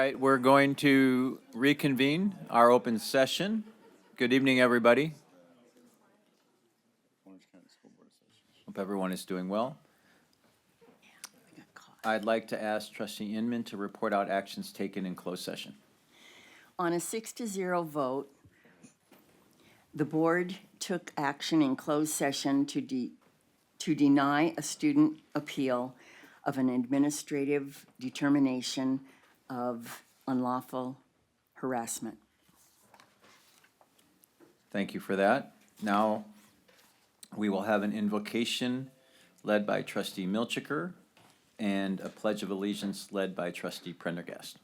right, we're going to reconvene our open session. Good evening, everybody. Hope everyone is doing well. I'd like to ask Trustee Inman to report out actions taken in closed session. On a 6-0 vote, the board took action in closed session to deny a student appeal of an administrative determination of unlawful harassment. Thank you for that. Now, we will have an invocation led by Trustee Milchiker and a pledge of allegiance led by Trustee Prendergast.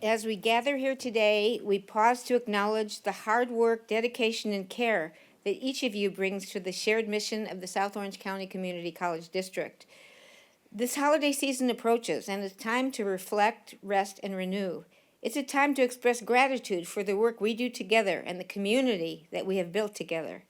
As we gather here today, we pause to acknowledge the hard work, dedication, and care that each of you brings to the shared mission of the South Orange County Community College District. This holiday season approaches, and it's time to reflect, rest, and renew. It's a time to express gratitude for the work we do together and the community that we have built together.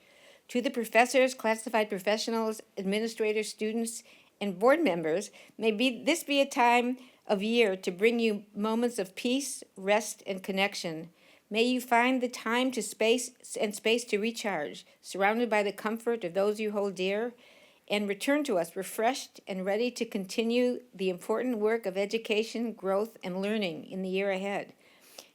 To the professors, classified professionals, administrators, students, and board members, this be a time of year to bring you moments of peace, rest, and connection. May you find the time to space to recharge, surrounded by the comfort of those you hold dear, and return to us refreshed and ready to continue the important work of education, growth, and learning in the year ahead.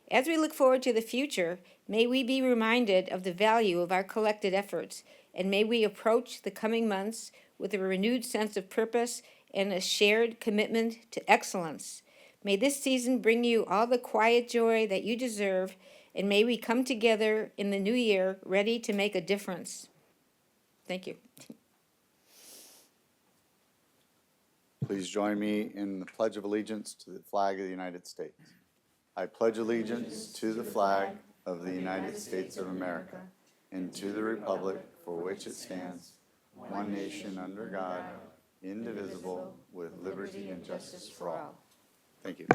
As we look forward to the future, may we be reminded of the value of our collected efforts, and may we approach the coming months with a renewed sense of purpose and a shared commitment to excellence. May this season bring you all the quiet joy that you deserve, and may we come together in the new year ready to make a difference. Thank you. Please join me in the Pledge of Allegiance to the flag of the United States. I pledge allegiance to the flag of the United States of America and to the republic for which it stands, one nation under God, indivisible, with liberty and justice for all. Thank you.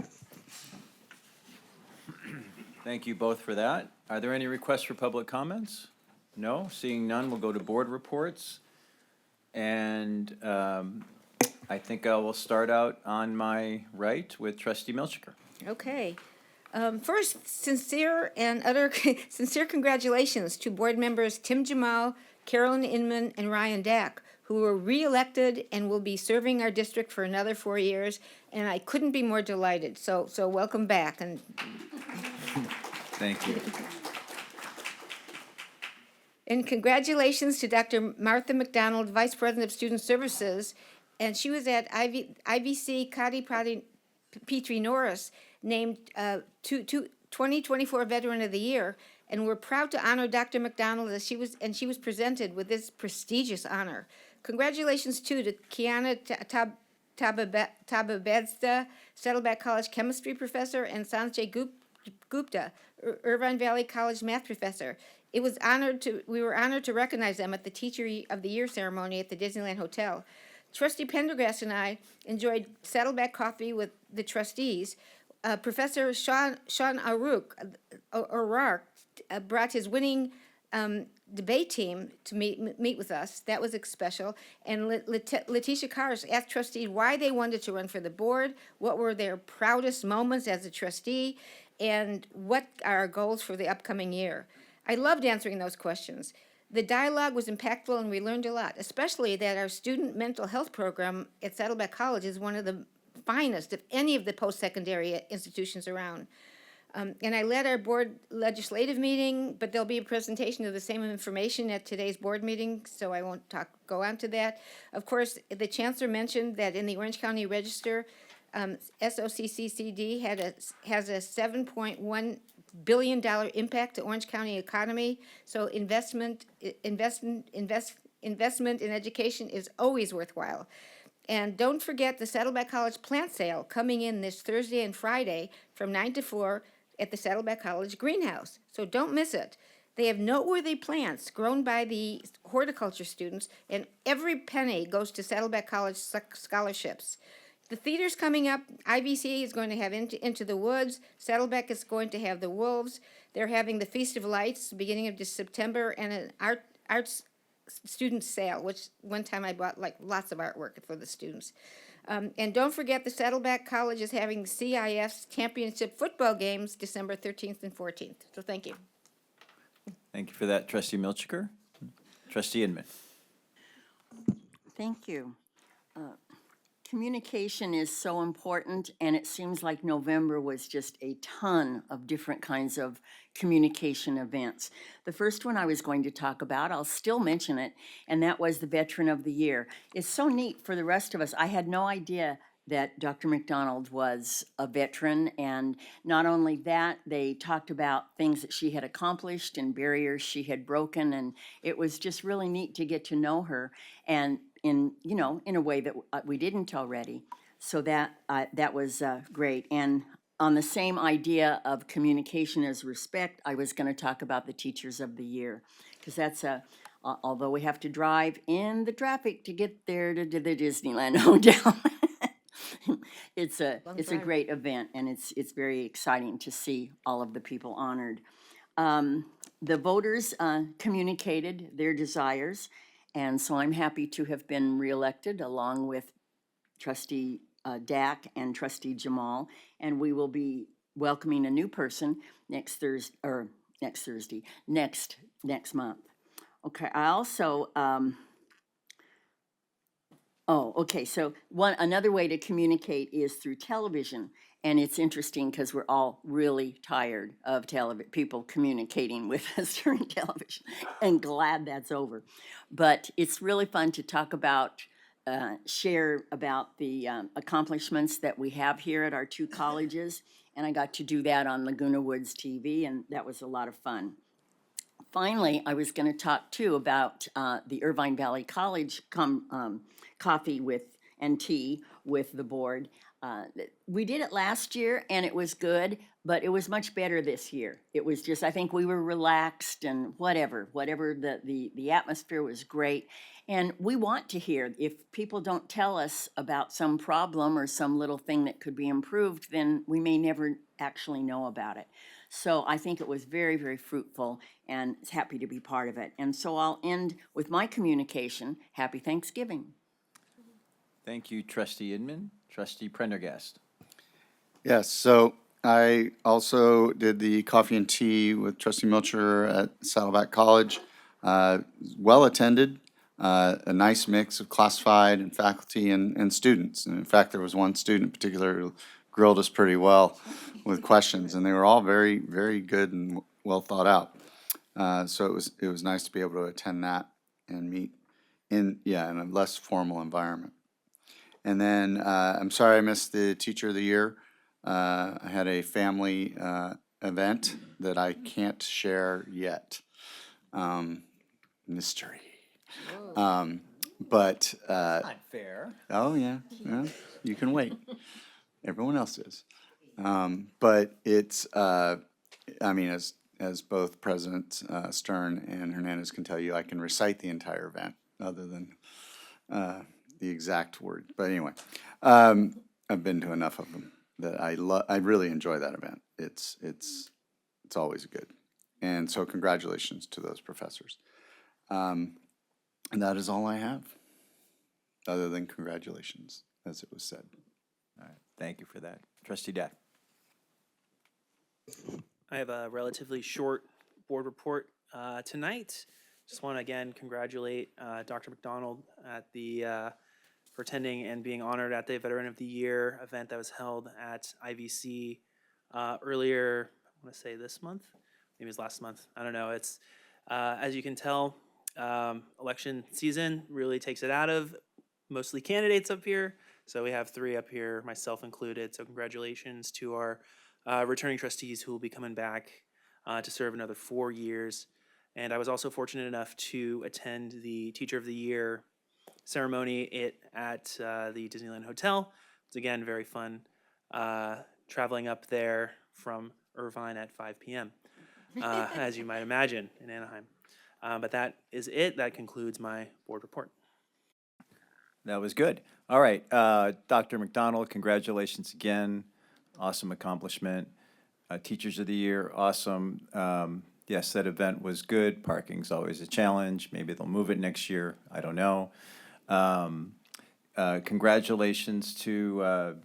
Thank you both for that. Are there any requests for public comments? No? Seeing none, we'll go to board reports. And I think I will start out on my right with Trustee Milchiker. Okay. First, sincere congratulations to board members Tim Jamal, Carolyn Inman, and Ryan Dack, who were re-elected and will be serving our district for another 4 years, and I couldn't be more delighted. So welcome back. And Thank you. And congratulations to Dr. Martha McDonald, Vice President of Student Services, and she was at IVC Kati Petrie Norris, named 2024 Veteran of the Year, and we're proud to honor Dr. McDonald as she was presented with this prestigious honor. Congratulations too to Kiana Tababedsta, Saddleback College chemistry professor, and Sanjay Gupta, Irvine Valley College math professor. We were honored to recognize them at the Teacher of the Year ceremony at the Disneyland Hotel. Trustee Pendergrass and I enjoyed Saddleback coffee with the trustees. Professor Sean O'Rourke brought his winning debate team to meet with us. That was special. And Letitia Kars asked trustees why they wanted to run for the board, what were their proudest moments as a trustee, and what are our goals for the upcoming year. I loved answering those questions. The dialogue was impactful and we learned a lot, especially that our student mental health program at Saddleback College is one of the finest of any of the post-secondary institutions around. And I led our board legislative meeting, but there'll be a presentation of the same information at today's board meeting, so I won't go on to that. Of course, the chancellor mentioned that in the Orange County Register, SOCCCD has a $7.1 billion impact to Orange County economy. So investment in education is always worthwhile. And don't forget the Saddleback College plant sale coming in this Thursday and Friday from 9 to 4 at the Saddleback College greenhouse. So don't miss it. They have noteworthy plants grown by the horticulture students, and every penny goes to Saddleback College scholarships. The theater's coming up. IVC is going to have Into the Woods. Saddleback is going to have The Wolves. They're having the Feast of Lights beginning of September, and an arts student sale, which one time I bought like lots of artwork for the students. And don't forget the Saddleback College is having CIF's championship football games December 13th and 14th. So thank you. Thank you for that, Trustee Milchiker. Trustee Inman. Thank you. Communication is so important, and it seems like November was just a ton of different kinds of communication events. The first one I was going to talk about, I'll still mention it, and that was the Veteran of the Year. It's so neat for the rest of us. I had no idea that Dr. McDonald was a veteran, and not only that, they talked about things that she had accomplished and barriers she had broken, and it was just really neat to get to know her, and in a way that we didn't already. So that was great. And on the same idea of communication as respect, I was going to talk about the Teachers of the Year, because that's although we have to drive in the traffic to get there to the Disneyland Hotel. It's a drive. great event, and it's very exciting to see all of the people honored. The voters communicated their desires, and so I'm happy to have been reelected along with Trustee Dak and Trustee Jamal, and we will be welcoming a new person next month. Okay, I also so another way to communicate is through television. And it's interesting because we're all really tired of people communicating with us during television, and glad that's over. But it's really fun to talk about, share about the accomplishments that we have here at our two colleges. And I got to do that on Laguna Woods TV, and that was a lot of fun. Finally, I was going to talk too about the Irvine Valley College coffee and tea with the board. We did it last year and it was good, but it was much better this year. It was just, I think we were relaxed and whatever the atmosphere was great. And we want to hear, if people don't tell us about some problem or some little thing that could be improved, then we may never actually know about it. So I think it was very, very fruitful, and happy to be part of it. And so I'll end with my communication. Happy Thanksgiving. Thank you, Trustee Inman. Trustee Prendergast. Yes, so I also did the coffee and tea with Trustee Milcher at Saddleback College. Well attended, a nice mix of classified and faculty and students. And in fact, there was one student in particular who grilled us pretty well with questions, and they were all very, very good and well thought out. So it was nice to be able to attend that and meet in a less formal environment. And then I'm sorry I missed the Teacher of the Year. I had a family event that I can't share yet. Mystery. But Not fair. oh yeah, you can wait. Everyone else is. But it's as both President Stern and Hernandez can tell you, I can recite the entire event other than the exact word. But anyway, I've been to enough of them that I really enjoy that event. It's always good. And so congratulations to those professors. And that is all I have, other than congratulations, as it was said. All right, thank you for that. Trustee Dak. I have a relatively short board report tonight. Just want to again congratulate Dr. McDonald for attending and being honored at the Veteran of the Year event that was held at IVC earlier, I want to say this month, maybe it was last month. I don't know. It's, as you can tell, election season really takes it out of mostly candidates up here. So we have 3 up here, myself included. So congratulations to our returning trustees who will be coming back to serve another 4 years. And I was also fortunate enough to attend the Teacher of the Year ceremony at the Disneyland Hotel. It's again very fun traveling up there from Irvine at 5 p.m., as you might imagine, in Anaheim. But that is it. That concludes my board report. That was good. All right, Dr. McDonald, congratulations again. Awesome accomplishment. Teachers of the Year, awesome. yes, that event was good. Parking's always a challenge. Maybe they'll move it next year. I don't know. Congratulations to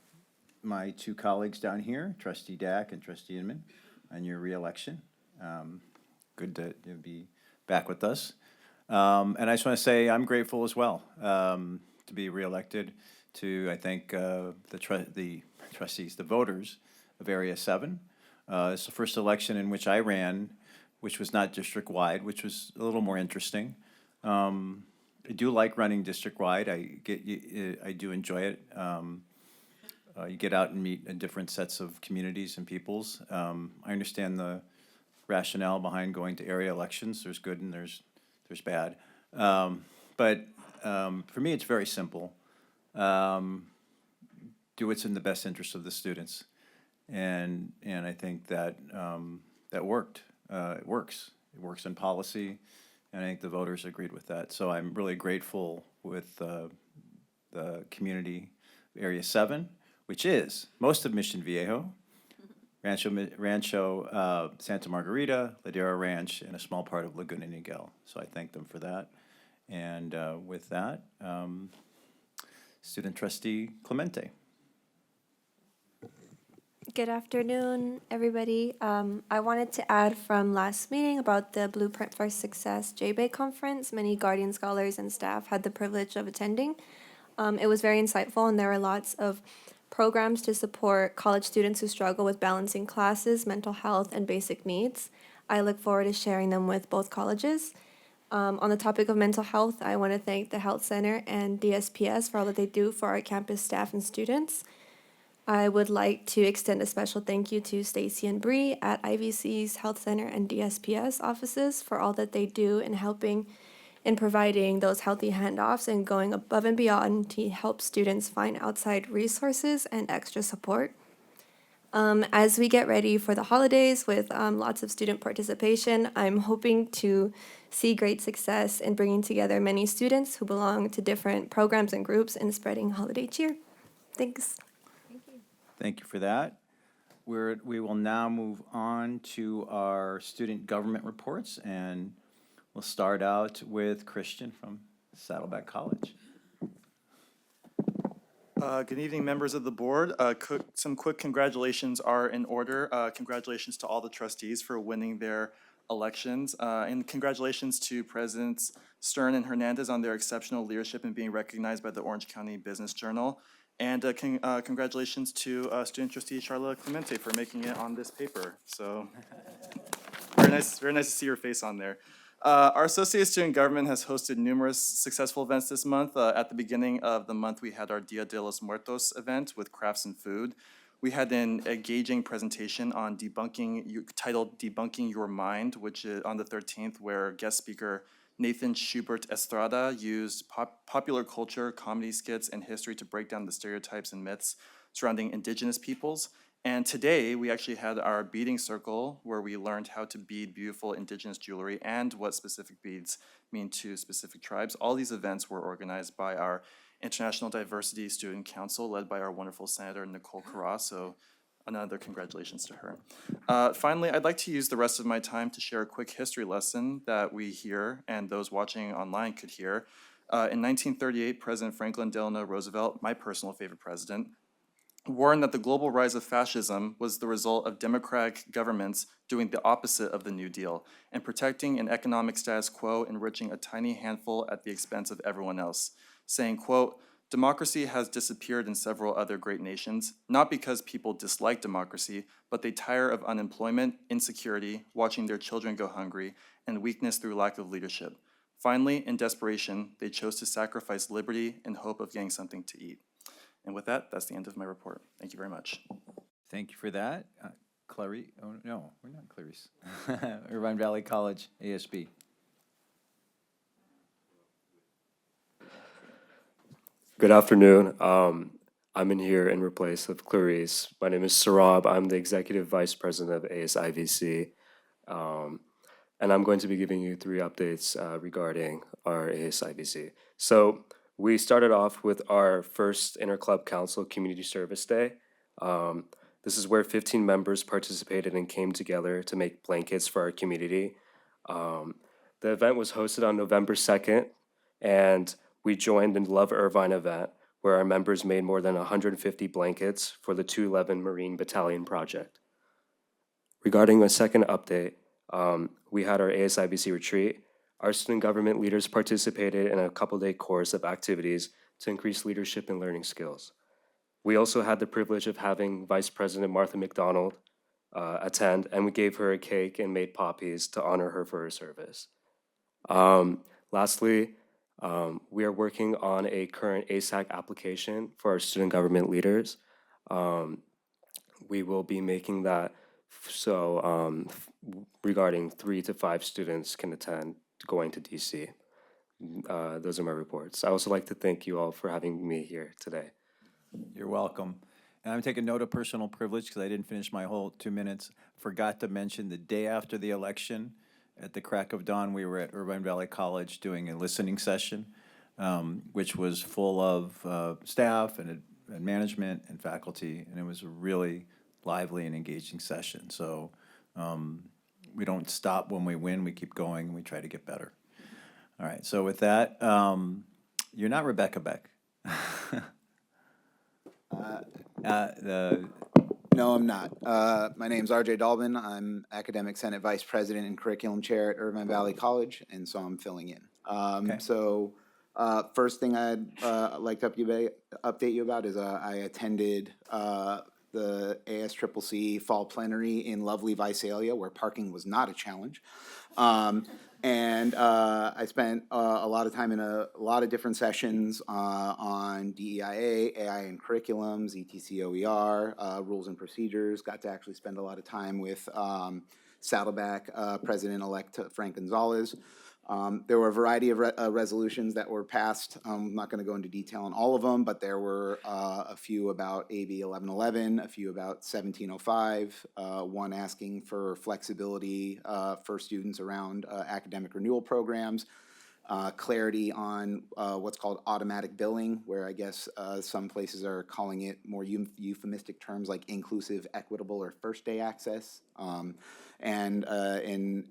my two colleagues down here, Trustee Dack and Trustee Inman, on your reelection. Good to be back with us. And I just want to say I'm grateful as well to be reelected. I thank the trustees, the voters of Area 7. It's the first election in which I ran, which was not district-wide, which was a little more interesting. I do like running district-wide. I do enjoy it. You get out and meet different sets of communities and peoples. I understand the rationale behind going to area elections. There's good and there's bad. But for me, it's very simple. Do what's in the best interest of the students. And I think that that worked. It works. It works in policy, and I think the voters agreed with that. So I'm really grateful with the community of Area 7, which is most of Mission Viejo, Rancho Santa Margarita, Ladera Ranch, and a small part of Laguna Niguel. So I thank them for that. And with that, Student Trustee Clemente. Good afternoon, everybody. I wanted to add from last meeting about the Blueprint for Success JBay conference. Many Guardian scholars and staff had the privilege of attending. It was very insightful, and there were lots of programs to support college students who struggle with balancing classes, mental health, and basic needs. I look forward to sharing them with both colleges. On the topic of mental health, I want to thank the Health Center and DSPS for all that they do for our campus staff and students. I would like to extend a special thank you to Stacy and Bree at IVC's Health Center and DSPS offices for all that they do in helping in providing those healthy handoffs and going above and beyond to help students find outside resources and extra support. As we get ready for the holidays with lots of student participation, I'm hoping to see great success in bringing together many students who belong to different programs and groups in spreading holiday cheer. Thanks. Thank you for that. We will now move on to our student government reports, and we'll start out with Christian from Saddleback College. Good evening, members of the board. Some quick congratulations are in order. Congratulations to all the trustees for winning their elections, and congratulations to Presidents Stern and Hernandez on their exceptional leadership and being recognized by the Orange County Business Journal. And congratulations to student trustee Charlotte Clemente for making it on this paper. So very nice to see your face on there. Our Associate Student Government has hosted numerous successful events this month. At the beginning of the month, we had our Dia de los Muertos event with crafts and food. We had an engaging presentation on titled Debunking Your Mind, which is on the 13th, where guest speaker Nathan Schubert Estrada used popular culture, comedy skits, and history to break down the stereotypes and myths surrounding indigenous peoples. And today, we actually had our beading circle where we learned how to bead beautiful indigenous jewelry and what specific beads mean to specific tribes. All these events were organized by our International Diversity Student Council, led by our wonderful Senator Nicole Carra. So another congratulations to her. Finally, I'd like to use the rest of my time to share a quick history lesson that we hear and those watching online could hear. In 1938, President Franklin Delano Roosevelt, my personal favorite president, warned that the global rise of fascism was the result of democratic governments doing the opposite of the New Deal and protecting an economic status quo, enriching a tiny handful at the expense of everyone else, saying, quote, "Democracy has disappeared in several other great nations, not because people dislike democracy, but they tire of unemployment, insecurity, watching their children go hungry, and weakness through lack of leadership. Finally, in desperation, they chose to sacrifice liberty in hope of getting something to eat." And with that, that's the end of my report. Thank you very much. Thank you for that. Clarice, oh no, we're not Clarice. Irvine Valley College, ASB. Good afternoon. I'm in here in place of Clarice. My name is Sarab. I'm the Executive Vice President of ASIVC. And I'm going to be giving you 3 updates regarding our ASIVC. So we started off with our first Interclub Council Community Service Day. This is where 15 members participated and came together to make blankets for our community. The event was hosted on November 2nd, and we joined in Love Irvine event, where our members made more than 150 blankets for the 211 Marine Battalion project. Regarding a second update, we had our ASIBC retreat. Our student government leaders participated in a couple-day course of activities to increase leadership and learning skills. We also had the privilege of having Vice President Martha McDonald attend, and we gave her a cake and made poppies to honor her for her service. Lastly, we are working on a current ASAC application for our student government leaders. We will be making that so regarding 3 to 5 students can attend going to DC. Those are my reports. I also like to thank you all for having me here today. You're welcome. And I'm taking note of personal privilege because I didn't finish my whole 2 minutes. Forgot to mention the day after the election, at the crack of dawn, we were at Irvine Valley College doing a listening session, which was full of staff and management and faculty, and it was a really lively and engaging session. So we don't stop when we win, we keep going, and we try to get better. All right, so with that, you're not Rebecca Beck. No, I'm not. My name's RJ Dalbin. I'm Academic Senate Vice President and Curriculum Chair at Irvine Valley College, and so I'm filling in. Okay. So first thing I'd like to update you about is I attended the ASCCC Fall Plenary in lovely Visalia, where parking was not a challenge. And I spent a lot of time in a lot of different sessions on DEIA, AI and curriculums, ETC/OER, rules and procedures. Got to actually spend a lot of time with Saddleback President-elect Frank Gonzalez. There were a variety of resolutions that were passed. I'm not going to go into detail on all of them, but there were a few about AB 1111, a few about 1705, one asking for flexibility for students around academic renewal programs, clarity on what's called automatic billing, where I guess some places are calling it more euphemistic terms like inclusive, equitable, or first day access, and in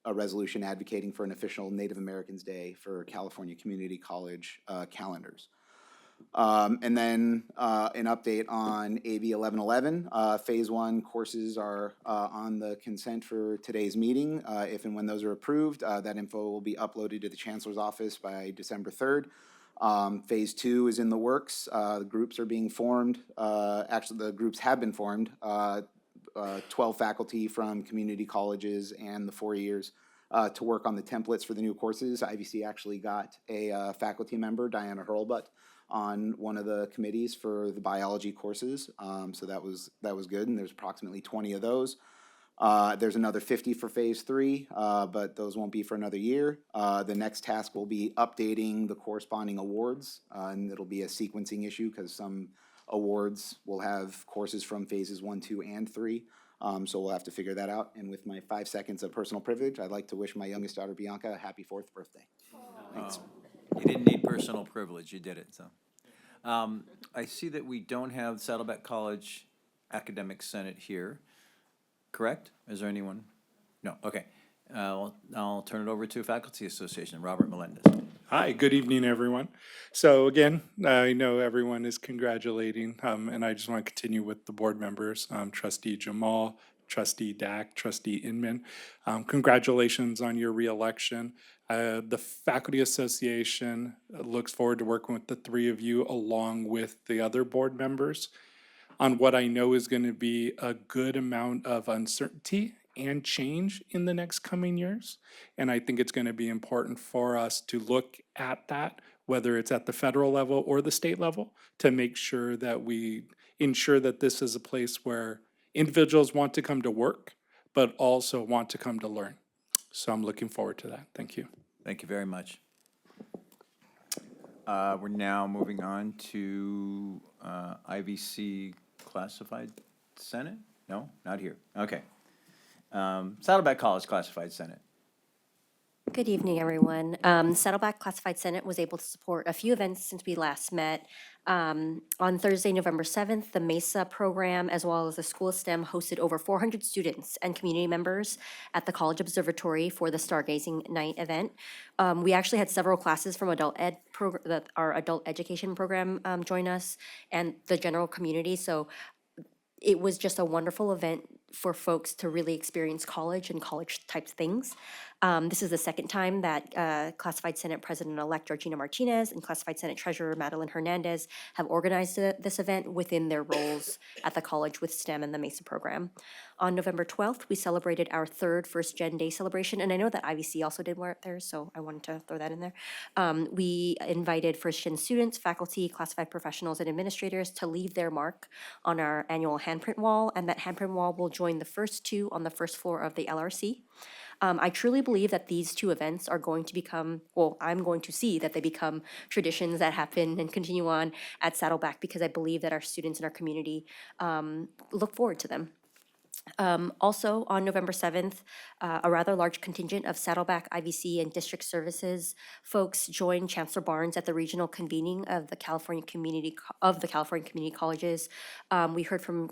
a resolution advocating for an official Native Americans Day for California Community College calendars. And then an update on AB 1111. Phase 1 courses are on the consent for today's meeting. If and when those are approved, that info will be uploaded to the Chancellor's office by December 3rd. Phase 2 is in the works. The groups are being formed. Actually, the groups have been formed. 12 faculty from community colleges and the 4 years to work on the templates for the new courses. IVC actually got a faculty member, Diana Hurlbutt, on one of the committees for the biology courses. So that was good, and there's approximately 20 of those. There's another 50 for phase 3, but those won't be for another year. The next task will be updating the corresponding awards, and it'll be a sequencing issue because some awards will have courses from phases 1, 2, and 3. So we'll have to figure that out. And with my 5 seconds of personal privilege, I'd like to wish my youngest daughter, Bianca, a happy 4th birthday. Thanks. You didn't need personal privilege, you did it, so. I see that we don't have Saddleback College Academic Senate here, correct? Is there anyone? No, okay. I'll turn it over to Faculty Association, Robert Melendez. Hi, good evening, everyone. So again, I know everyone is congratulating, and I just want to continue with the board members, Trustee Jamal, Trustee Dack, Trustee Inman. Congratulations on your reelection. The Faculty Association looks forward to working with the 3 of you along with the other board members on what I know is going to be a good amount of uncertainty and change in the next coming years. And I think it's going to be important for us to look at that, whether it's at the federal level or the state level, to make sure that we ensure that this is a place where individuals want to come to work, but also want to come to learn. So I'm looking forward to that. Thank you. Thank you very much. We're now moving on to IVC Classified Senate? No, not here. Okay. Saddleback College Classified Senate. Good evening, everyone. Saddleback Classified Senate was able to support a few events since we last met. On Thursday, November 7th, the MESA program, as well as the School of STEM, hosted over 400 students and community members at the College Observatory for the Stargazing Night event. We actually had several classes from our adult education program join us and the general community. So it was just a wonderful event for folks to really experience college and college type things. This is the second time that Classified Senate President-elect Georgina Martinez and Classified Senate Treasurer Madeline Hernandez have organized this event within their roles at the college with STEM and the MESA program. On November 12th, we celebrated our third First Gen Day celebration, and I know that IVC also did one there, so I wanted to throw that in there. We invited First Gen students, faculty, classified professionals, and administrators to leave their mark on our annual handprint wall, and that handprint wall will join the first two on the first floor of the LRC. I truly believe that these two events are going to become, well, I'm going to see that they become traditions that happen and continue on at Saddleback, because I believe that our students in our community look forward to them. Also, on November 7th, a rather large contingent of Saddleback, IVC, and district services folks joined Chancellor Barnes at the regional convening of the California Community Colleges. We heard from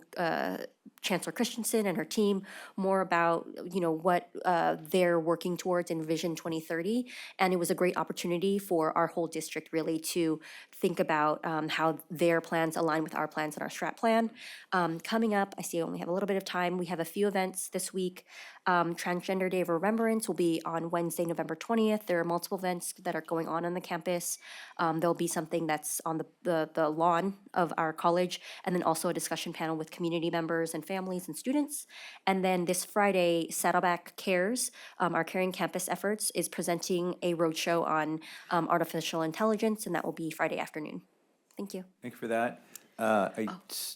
Chancellor Christensen and her team more about, what they're working towards in Vision 2030. And it was a great opportunity for our whole district really to think about how their plans align with our plans and our strat plan. Coming up, I see I only have a little bit of time. We have a few events this week. Transgender Day of Remembrance will be on Wednesday, November 20th. There are multiple events that are going on the campus. There'll be something that's on the lawn of our college, and then also a discussion panel with community members and families and students. And then this Friday, Saddleback Cares, our Caring Campus Efforts, is presenting a roadshow on artificial intelligence, and that will be Friday afternoon. Thank you. Thank you for that. I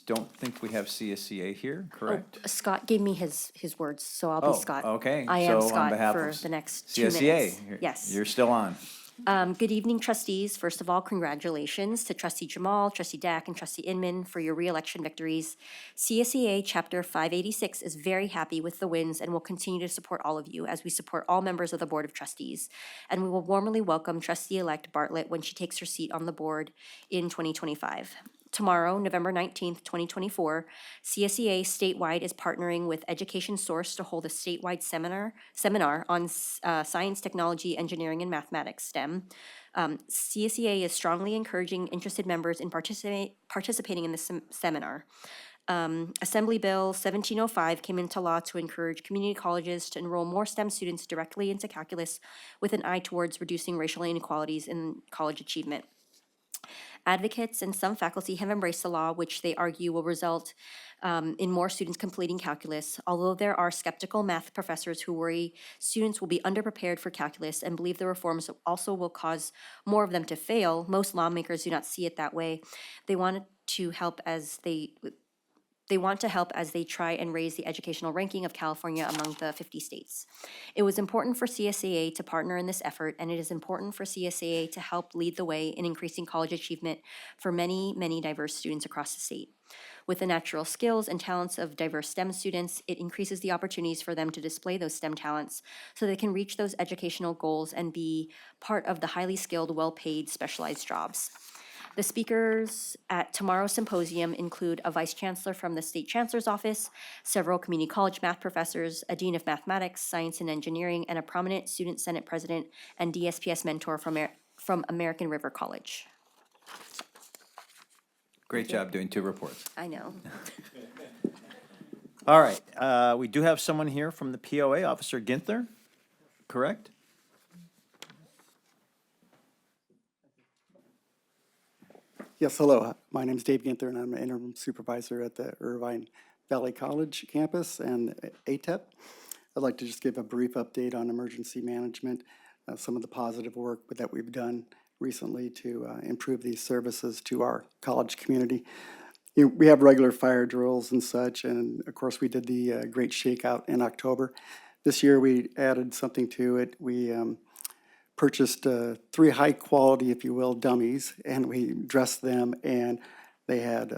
don't think we have CSCA here, correct? Scott gave me his words, so I'll Oh, be Scott. okay. I am So on Scott behalf for of the next 2 minutes. CSCA, Yes. you're still on. Good evening, trustees. First of all, congratulations to Trustee Jamal, Trustee Dack, and Trustee Inman for your re-election victories. CSEA Chapter 586 is very happy with the wins and will continue to support all of you as we support all members of the Board of Trustees. And we will warmly welcome Trustee-elect Bartlett when she takes her seat on the board in 2025. Tomorrow, November 19th, 2024, CSEA statewide is partnering with Education Source to hold a statewide seminar on science, technology, engineering, and mathematics, STEM. CSEA is strongly encouraging interested members in participating in this seminar. Assembly Bill 1705 came into law to encourage community colleges to enroll more STEM students directly into calculus with an eye towards reducing racial inequalities in college achievement. Advocates and some faculty have embraced the law, which they argue will result in more students completing calculus, although there are skeptical math professors who worry students will be underprepared for calculus and believe the reforms also will cause more of them to fail. Most lawmakers do not see it that way. They want to help as they try and raise the educational ranking of California among the 50 states. It was important for CSAA to partner in this effort, and it is important for CSAA to help lead the way in increasing college achievement for many, many diverse students across the state. With the natural skills and talents of diverse STEM students, it increases the opportunities for them to display those STEM talents so they can reach those educational goals and be part of the highly skilled, well-paid, specialized jobs. The speakers at tomorrow's symposium include a vice chancellor from the state chancellor's office, several community college math professors, a dean of mathematics, science, and engineering, and a prominent student senate president and DSPS mentor from American River College. Great job doing 2 reports. I know. All right, we do have someone here from the POA, Officer Ginther, correct? Yes, hello. My name is Dave Ginther, and I'm an interim supervisor at the Irvine Valley College campus and ATEP. I'd like to just give a brief update on emergency management, some of the positive work that we've done recently to improve these services to our college community. We have regular fire drills and such, and of course we did the Great Shakeout in October. This year we added something to it. We purchased 3 high-quality, if you will, dummies, and we dressed them, and they had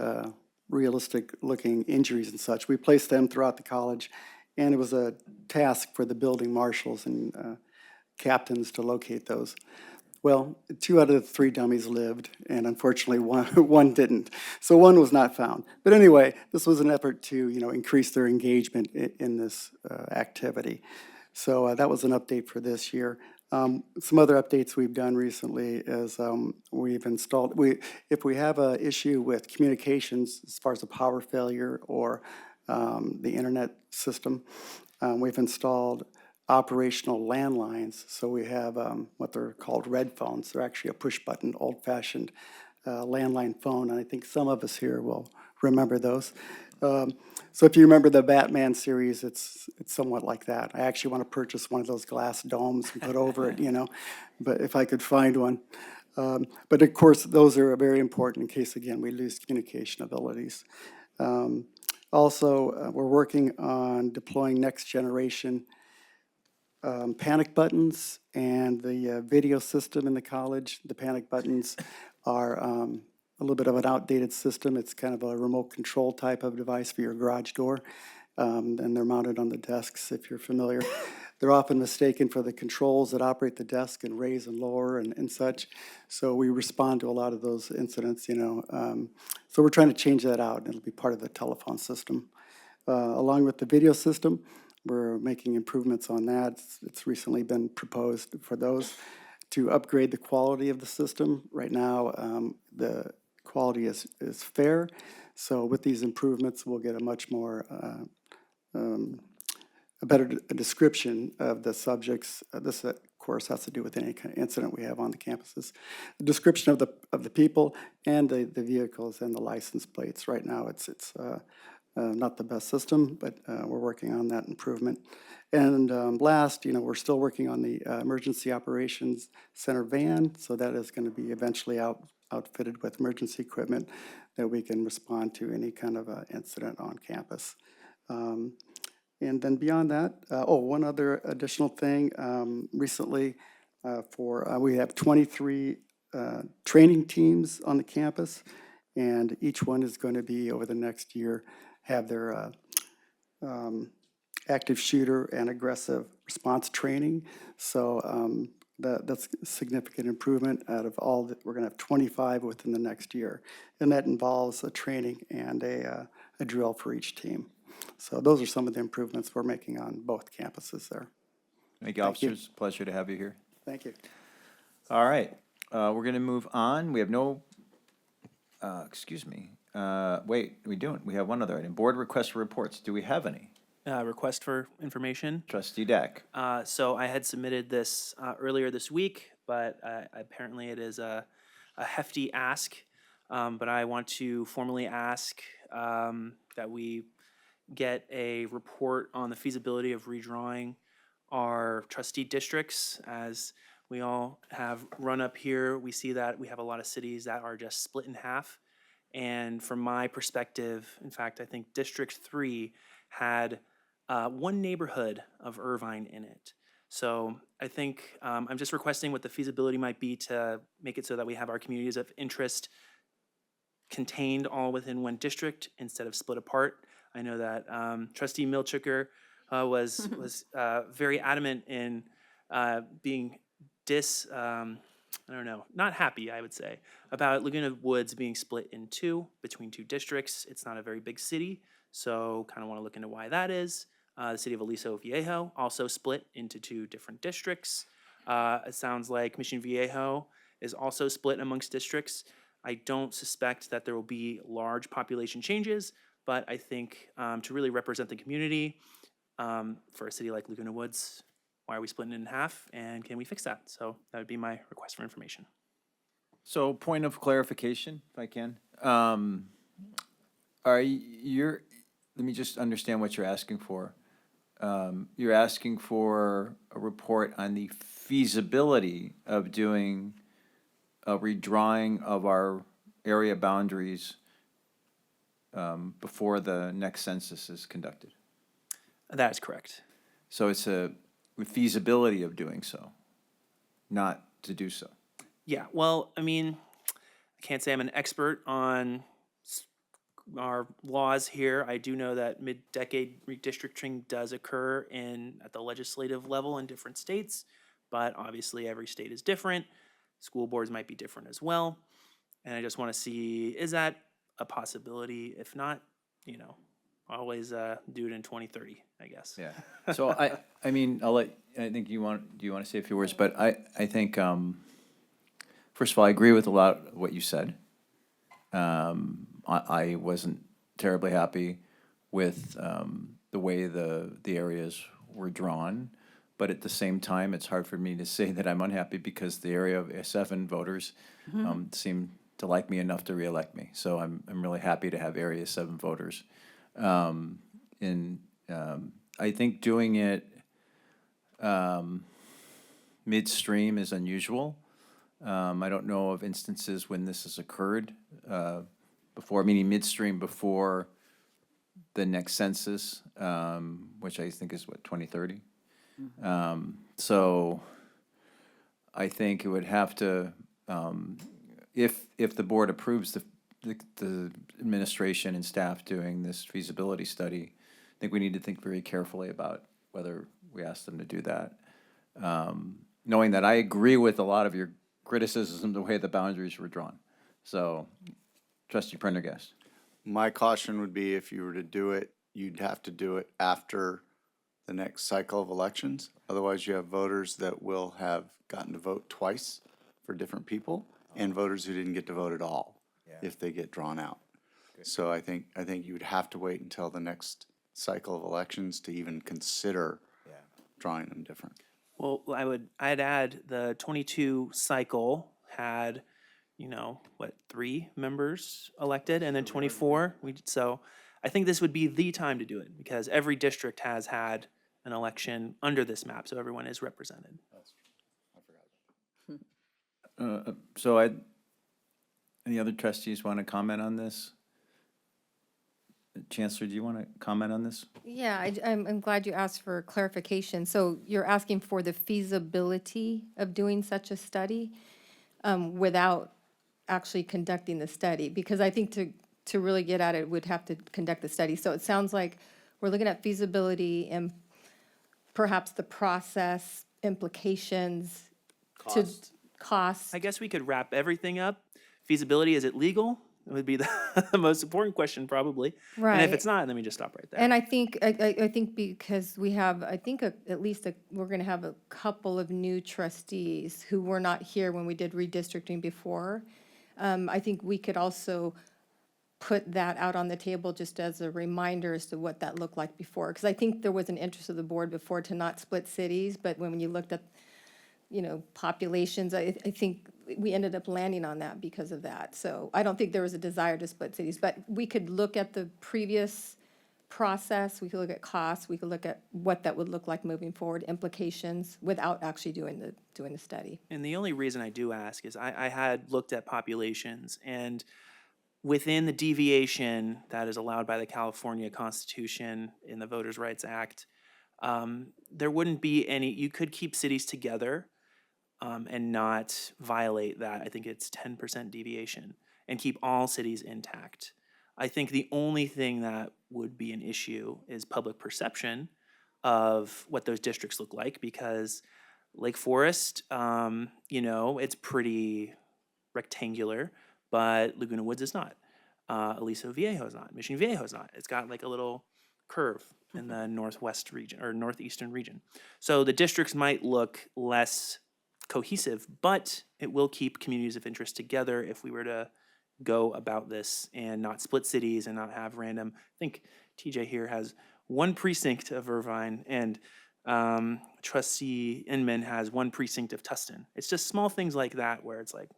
realistic-looking injuries and such. We placed them throughout the college, and it was a task for the building marshals and captains to locate those. Well, 2 out of the 3 dummies lived, and unfortunately, one, one didn't. So one was not found. But anyway, this was an effort to, increase their engagement in this activity. So that was an update for this year. Some other updates we've done recently is we've installed, if we have an issue with communications as far as a power failure or the internet system, we've installed operational landlines. So we have what they're called red phones. They're actually a push-button, old-fashioned landline phone, and I think some of us here will remember those. So if you remember the Batman series, it's somewhat like that. I actually want to purchase one of those glass domes and put over it, but if I could find one. But of course, those are very important in case, again, we lose communication abilities. Also, we're working on deploying next generation panic buttons and the video system in the college. The panic buttons are a little bit of an outdated system. It's kind of a remote control type of device for your garage door. And they're mounted on the desks, if you're familiar. They're often mistaken for the controls that operate the desk and raise and lower and such. So we respond to a lot of those incidents, So we're trying to change that out, and it'll be part of the telephone system. Along with the video system, we're making improvements on that. It's recently been proposed for those to upgrade the quality of the system. Right now, the quality is fair. So with these improvements, we'll get a much more, a better description of the subjects. This, of course, has to do with any kind of incident we have on the campuses. The description of the people and the vehicles and the license plates. Right now, it's not the best system, but we're working on that improvement. And last, we're still working on the Emergency Operations Center van, so that is going to be eventually outfitted with emergency equipment that we can respond to any kind of incident on campus. And then beyond that, one other additional thing. Recently, we have 23 training teams on the campus, and each one is going to be, over the next year, have their active shooter and aggressive response training. So that's a significant improvement. Out of all that, we're going to have 25 within the next year, and that involves a training and a drill for each team. So those are some of the improvements we're making on both campuses there. Thank you, officers. Pleasure to have you here. Thank you. All right, we're going to move on. We have no, excuse me. Wait, we have one other item. Board requests for reports. Do we have any? Request for information. Trustee Dack. So I had submitted this earlier this week, but apparently it is a hefty ask. But I want to formally ask that we get a report on the feasibility of redrawing our trustee districts. As we all have run up here, we see that we have a lot of cities that are just split in half. And from my perspective, in fact, I think District 3 had one neighborhood of Irvine in it. So I think I'm just requesting what the feasibility might be to make it so that we have our communities of interest contained all within one district instead of split apart. I know that Trustee Milchiker was very adamant in being not happy, I would say, about Laguna Woods being split in two between two districts. It's not a very big city, so kind of want to look into why that is. The city of Aliso Viejo also split into two different districts. It sounds like Mission Viejo is also split amongst districts. I don't suspect that there will be large population changes, but I think to really represent the community for a city like Laguna Woods, why are we splitting it in half, and can we fix that? So that would be my request for information. So point of clarification, if I can. Let me just understand what you're asking for. You're asking for a report on the feasibility of doing a redrawing of our area boundaries before the next census is conducted. That is correct. So it's a feasibility of doing so, not to do so. Yeah, well, I mean, I can't say I'm an expert on our laws here. I do know that mid-decade redistricting does occur at the legislative level in different states, but obviously every state is different. School boards might be different as well. And I just want to see, is that a possibility? If not, always do it in 2030, I guess. Yeah. So I mean, I think do you want to say a few words? But I think, first of all, I agree with a lot of what you said. I wasn't terribly happy with the way the areas were drawn. But at the same time, it's hard for me to say that I'm unhappy because the area of 7 voters seem to like me enough to reelect me. So I'm really happy to have Area 7 voters. I think doing it midstream is unusual. I don't know of instances when this has occurred before, meaning midstream before the next census, which I think is what, 2030? So I think it would have to, if the board approves the administration and staff doing this feasibility study, I think we need to think very carefully about whether we ask them to do that. Knowing that I agree with a lot of your criticism, the way the boundaries were drawn. So, Trustee Prendergast. My caution would be if you were to do it, you'd have to do it after the next cycle of elections. Otherwise, you have voters that will have gotten to vote twice for different people and voters who didn't get to vote at all if they get drawn out. So I think you would have to wait until the next cycle of elections to even consider drawing them different. Well, I'd add the 22 cycle had, 3 members elected, and then 24. So I think this would be the time to do it because every district has had an election under this map, so everyone is represented. So any other trustees want to comment on this? Chancellor, do you want to comment on this? Yeah, I'm glad you asked for clarification. So you're asking for the feasibility of doing such a study without actually conducting the study? Because I think to really get at it, we'd have to conduct the study. So it sounds like we're looking at feasibility and perhaps the process implications to costs. I guess we could wrap everything up. Feasibility, is it legal? It would be the most important question probably. And if Right. it's not, then we just stop right there. And I think because we have, we're going to have a couple of new trustees who were not here when we did redistricting before. I think we could also put that out on the table just as a reminder as to what that looked like before. Because I think there was an interest of the board before to not split cities, but when you looked at, populations, I think we ended up landing on that because of that. So I don't think there was a desire to split cities, but we could look at the previous process, we could look at costs, we could look at what that would look like moving forward, implications, without actually doing the study. And the only reason I do ask is I had looked at populations, and within the deviation that is allowed by the California Constitution in the Voters' Rights Act, there wouldn't be any, you could keep cities together and not violate that. I think it's 10% deviation and keep all cities intact. I think the only thing that would be an issue is public perception of what those districts look like, because Lake Forest, it's pretty rectangular, but Laguna Woods is not. Aliso Viejo is not. Mission Viejo is not. It's got like a little curve in the northwest region or northeastern region. So the districts might look less cohesive, but it will keep communities of interest together if we were to go about this and not split cities and not have random. I think TJ here has one precinct of Irvine, and Trustee Inman has one precinct of Tustin. It's just small things like that where it's like,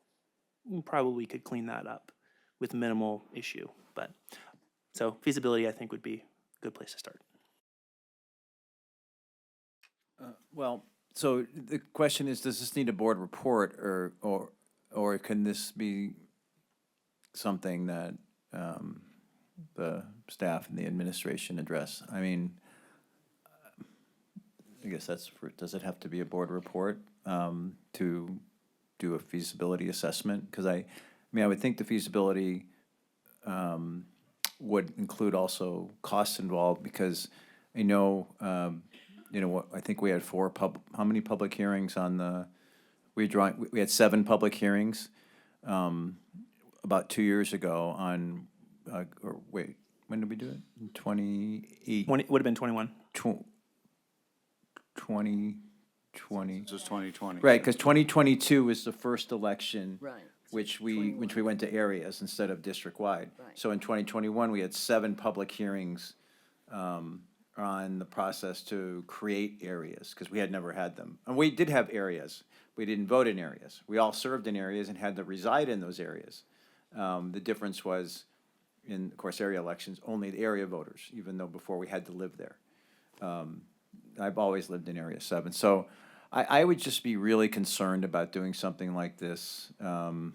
we probably could clean that up with minimal issue. But so feasibility, I think, would be a good place to start. Well, so the question is, does this need a board report, or can this be something that the staff and the administration address? I mean, I guess does it have to be a board report to do a feasibility assessment? Because I would think the feasibility would include also costs involved, because I know you know, I think we had how many public hearings on the, we had 7 public hearings about 2 years ago on, or wait, when did we do it? In 28, Would have been 21. 2020. Just 2020. Right, because 2022 was the first election. Right. Which we went to areas instead of district-wide. Right. So in 2021, we had 7 public hearings on the process to create areas, because we had never had them. And we did have areas. We didn't vote in areas. We all served in areas and had to reside in those areas. The difference was, in, of course, area elections, only the area voters, even though before we had to live there. I've always lived in Area 7. So I would just be really concerned about doing something like this in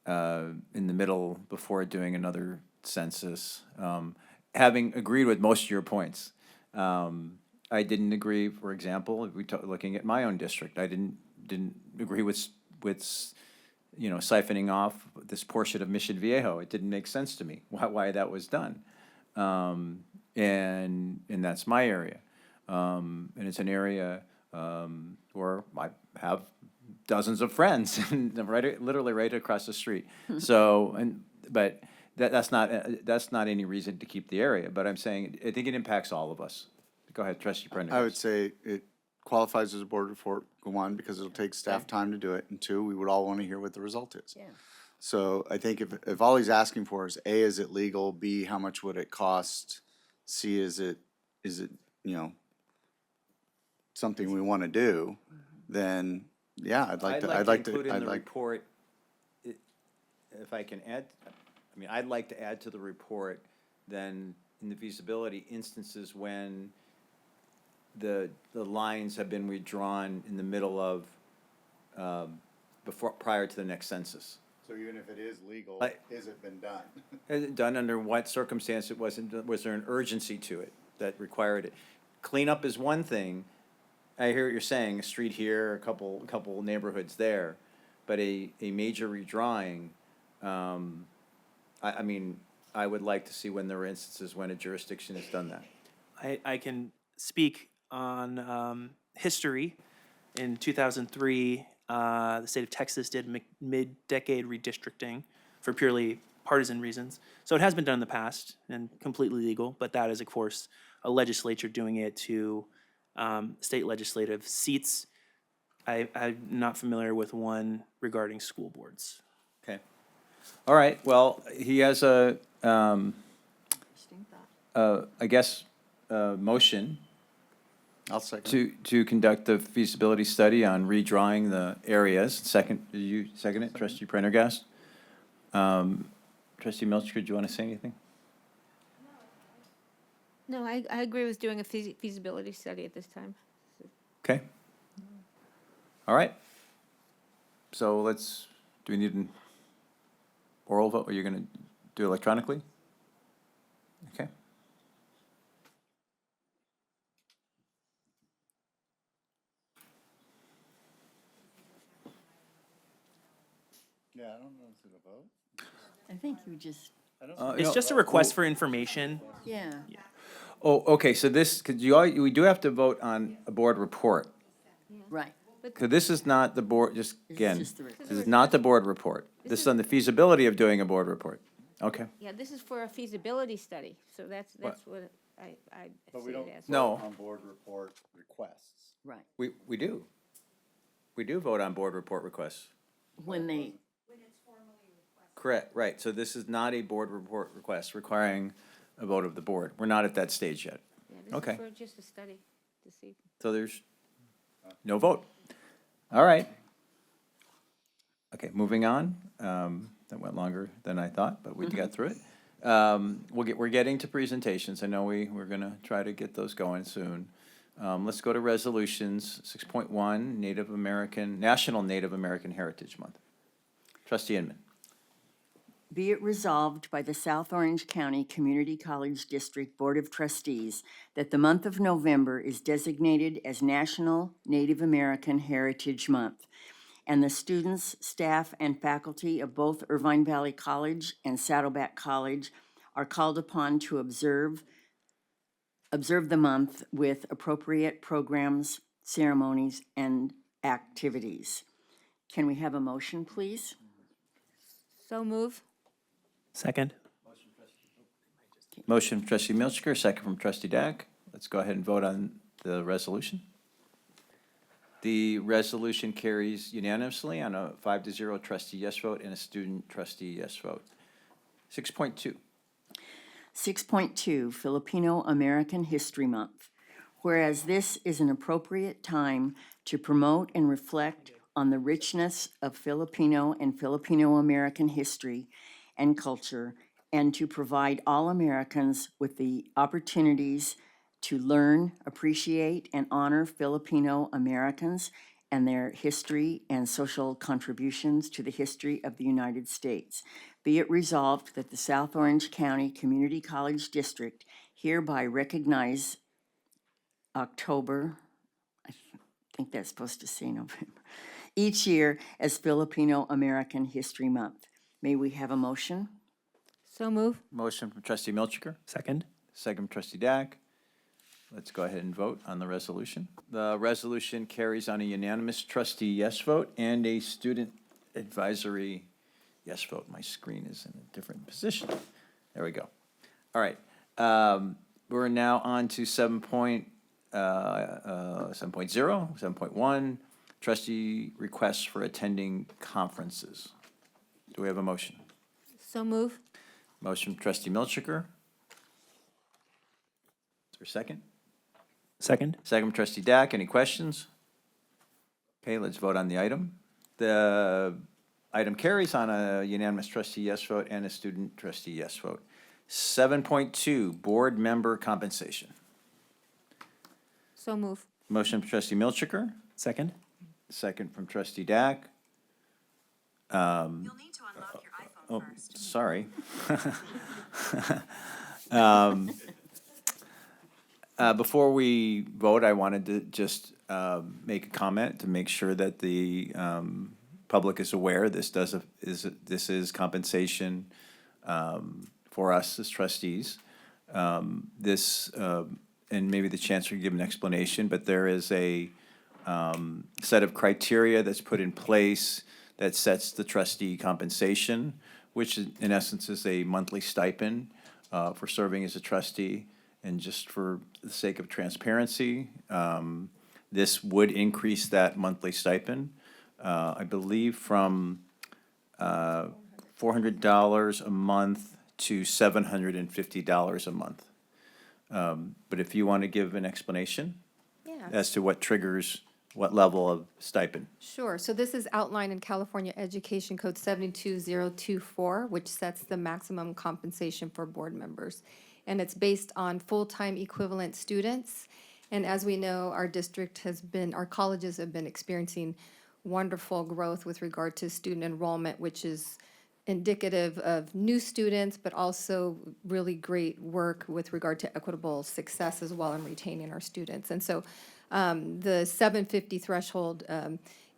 the middle before doing another census. Having agreed with most of your points, I didn't agree, for example, looking at my own district, I didn't agree with you know, siphoning off this portion of Mission Viejo. It didn't make sense to me why that was done. And that's my area. And it's an area where I have dozens of friends, literally right across the street. So, but that's not any reason to keep the area. But I'm saying, I think it impacts all of us. Go ahead, Trustee Prendergast. I would say it qualifies as a board report, 1, because it'll take staff time to do it, and 2, we would all want to hear what the result is. Yeah. So I think if all he's asking for is A, is it legal, B, how much would it cost, C, is it, you know, something we want to do, then, yeah, I'd like to include in the report, if I can add, I mean, I'd like to add to the report then in the feasibility instances when the lines have been redrawn in the middle of, prior to the next census. So even if it is legal, Like- has it been done? Is it done under what circumstance was there an urgency to it that required it? Cleanup is one thing. I hear what you're saying, a street here, a couple neighborhoods there, but a major redrawing, I mean, I would like to see when there are instances when a jurisdiction has done that. I can speak on history. In 2003, the state of Texas did mid-decade redistricting for purely partisan reasons. So it has been done in the past and completely legal, but that is, of course, a legislature doing it to state legislative seats. I'm not familiar with one regarding school boards. Okay. All right, well, he has I guess, motion I'll second. to conduct the feasibility study on redrawing the areas. Second, did you second it, Trustee Prendergast? Trustee Milchker, do you want to say anything? No, I agree with doing a feasibility study at this time. Okay. All right. So do we need an oral vote? Are you going to do it electronically? Okay. Yeah, I don't know, is it a vote? I think you just, It's just a request for information. yeah. Oh, okay, so we do have to vote on a board report. Right. So this is not the board, just This is again, just the report. this is not the board report. This is on the feasibility of doing a board report. Okay. Yeah, this is for a feasibility study, so that's what I But see we don't it as. No. vote on board report requests. Right. We do. We do vote on board report requests. When they, Correct, right. So this is not a board report request requiring a vote of the board. We're not at that stage yet. Yeah, this Okay. is for just a study to see. So there's no vote. All right. Okay, moving on. That went longer than I thought, but we got through it. We're getting to presentations. I know we're gonna try to get those going soon. Let's go to resolutions. 6.1, National Native American Heritage Month. Trustee Inman. be it resolved by the South Orange County Community College District Board of Trustees that the month of November is designated as National Native American Heritage Month, and the students, staff, and faculty of both Irvine Valley College and Saddleback College are called upon to observe observe the month with appropriate programs, ceremonies, and activities. Can we have a motion, please? So move. Second. Motion from trustee Milchker, second from trustee Dack. Let's go ahead and vote on the resolution. The resolution carries unanimously on a 5-0 trustee yes vote and a student trustee yes vote. 6.2. 6.2, Filipino American History Month. Whereas this is an appropriate time to promote and reflect on the richness of Filipino and Filipino American history and culture, and to provide all Americans with the opportunities to learn, appreciate, and honor Filipino Americans and their history and social contributions to the history of the United States. Be it resolved that the South Orange County Community College District hereby recognize October, I think that's supposed to say November, each year as Filipino American History Month. May we have a motion? So move. Motion from trustee Milchker, Second. second from trustee Dack. Let's go ahead and vote on the resolution. The resolution carries on a unanimous trustee yes vote and a student advisory yes vote. My screen is in a different position. There we go. All right. We're now on to 7.0, 7.1, trustee requests for attending conferences. Do we have a motion? So move. Motion from trustee Milchiker. Is there a second? Second. Second from trustee Dack. Any questions? Okay, let's vote on the item. The item carries on a unanimous trustee yes vote and a student trustee yes vote. 7.2, board member compensation. So move. Motion from trustee Milchiker, Second. second from trustee Dack. You'll need to unlock your iPhone first. Sorry. Before we vote, I wanted to just make a comment to make sure that the public is aware. This is compensation for us as trustees. And maybe the chancellor can give an explanation, but there is a set of criteria that's put in place that sets the trustee compensation, which in essence is a monthly stipend for serving as a trustee. And just for the sake of transparency, this would increase that monthly stipend, I believe from $400 a month to $750 a month. But if you want to give an explanation Yeah. as to what triggers what level of stipend. Sure. So this is outlined in California Education Code 72024, which sets the maximum compensation for board members. And it's based on full-time equivalent students. And as we know, our colleges have been experiencing wonderful growth with regard to student enrollment, which is indicative of new students, but also really great work with regard to equitable success as well in retaining our students. And so the 750 threshold,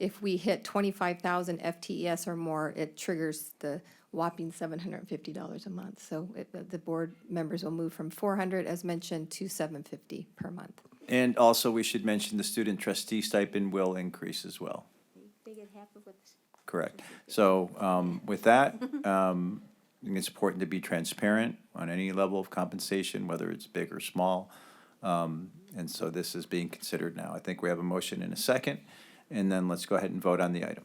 if we hit 25,000 FTES or more, it triggers the whopping $750 a month. So the board members will move from 400, as mentioned, to 750 per month. And also, we should mention the student trustee stipend will increase as well. They get half of what's. Correct. So with that, I think it's important to be transparent on any level of compensation, whether it's big or small. And so this is being considered now. I think we have a motion in a second, and then let's go ahead and vote on the item.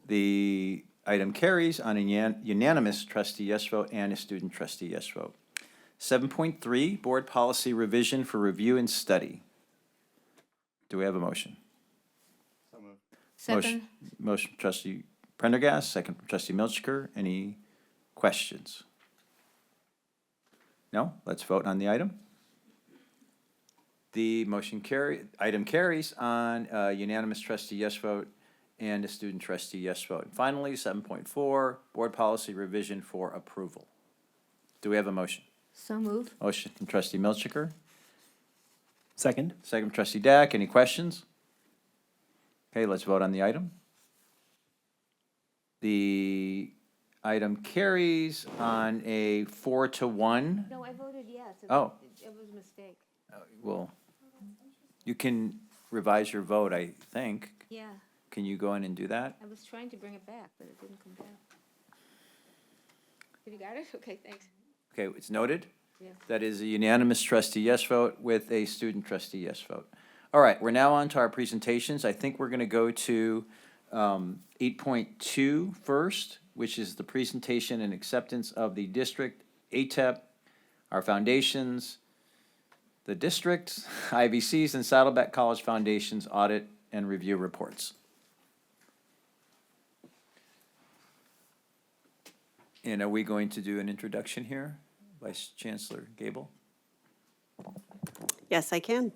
The item carries on a unanimous trustee yes vote and a student trustee yes vote. 7.3, board policy revision for review and study. Do we have a motion? Second. Motion from trustee Prendergast, second from trustee Milchker. Any questions? No? Let's vote on the item. The item carries on a unanimous trustee yes vote and a student trustee yes vote. And finally, 7.4, board policy revision for approval. Do we have a motion? So move. Motion from trustee Milchiker, Second. second from trustee Dack. Any questions? Okay, let's vote on the item. The item carries on a 4-1. No, I voted yes. Oh, It was a mistake. Well, you can revise your vote, I think. Yeah, Can you go in and do that? I was trying to bring it back, but it didn't come back. Have you got it? Okay, thanks. Okay, it's noted. Yeah. That is a unanimous trustee yes vote with a student trustee yes vote. All right, we're now on to our presentations. I think we're going to go to 8.2 first, which is the presentation and acceptance of the district, ATEP, our foundations, the district, IVCs, and Saddleback College Foundation's audit and review reports. And are we going to do an introduction here? Vice Chancellor Gable? Yes, I can.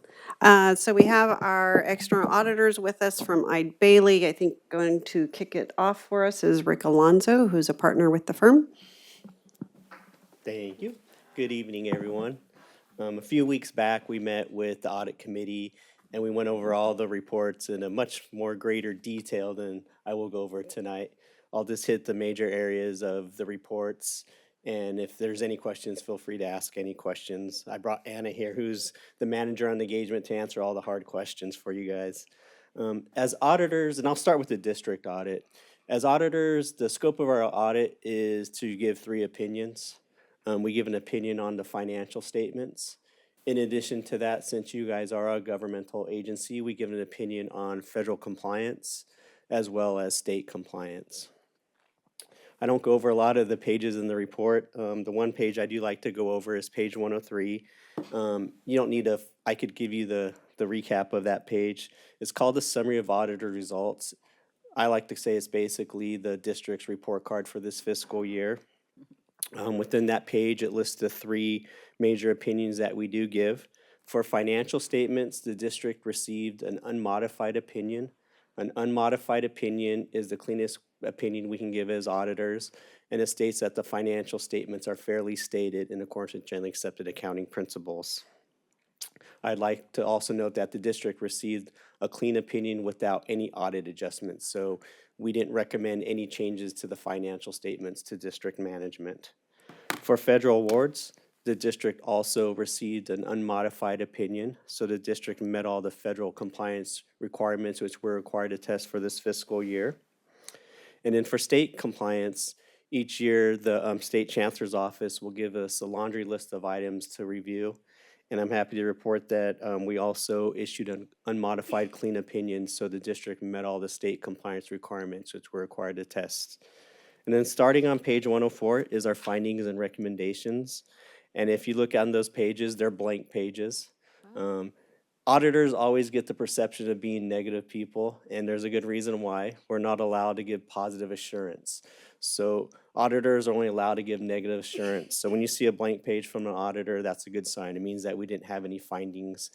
So we have our external auditors with us from Eide Bailey. I think going to kick it off for us is Rick Alonso, who's a partner with the firm. Thank you. Good evening, everyone. A few weeks back, we met with the audit committee and we went over all the reports in a much more greater detail than I will go over tonight. I'll just hit the major areas of the reports. And if there's any questions, feel free to ask any questions. I brought Anna here, who's the manager on engagement, to answer all the hard questions for you guys. As auditors, and I'll start with the district audit. As auditors, the scope of our audit is to give 3 opinions. We give an opinion on the financial statements. In addition to that, since you guys are a governmental agency, we give an opinion on federal compliance as well as state compliance. I don't go over a lot of the pages in the report. The one page I do like to go over is page 103. You don't need I could give you the recap of that page. It's called the Summary of Auditor Results. I like to say it's basically the district's report card for this fiscal year. Within that page, it lists the 3 major opinions that we do give. For financial statements, the district received an unmodified opinion. An unmodified opinion is the cleanest opinion we can give as auditors, and it states that the financial statements are fairly stated in accordance with generally accepted accounting principles. I'd like to also note that the district received a clean opinion without any audit adjustments, so we didn't recommend any changes to the financial statements to district management. For federal awards, the district also received an unmodified opinion, so the district met all the federal compliance requirements which we're required to test for this fiscal year. And then for state compliance, each year the state chancellor's office will give us a laundry list of items to review. And I'm happy to report that we also issued an unmodified clean opinion, so the district met all the state compliance requirements which we're required to test. And then starting on page 104 is our findings and recommendations. And if you look on those pages, they're blank pages. Auditors always get the perception of being negative people, and there's a good reason why. We're not allowed to give positive assurance. So auditors are only allowed to give negative assurance. So when you see a blank page from an auditor, that's a good sign. It means that we didn't have any findings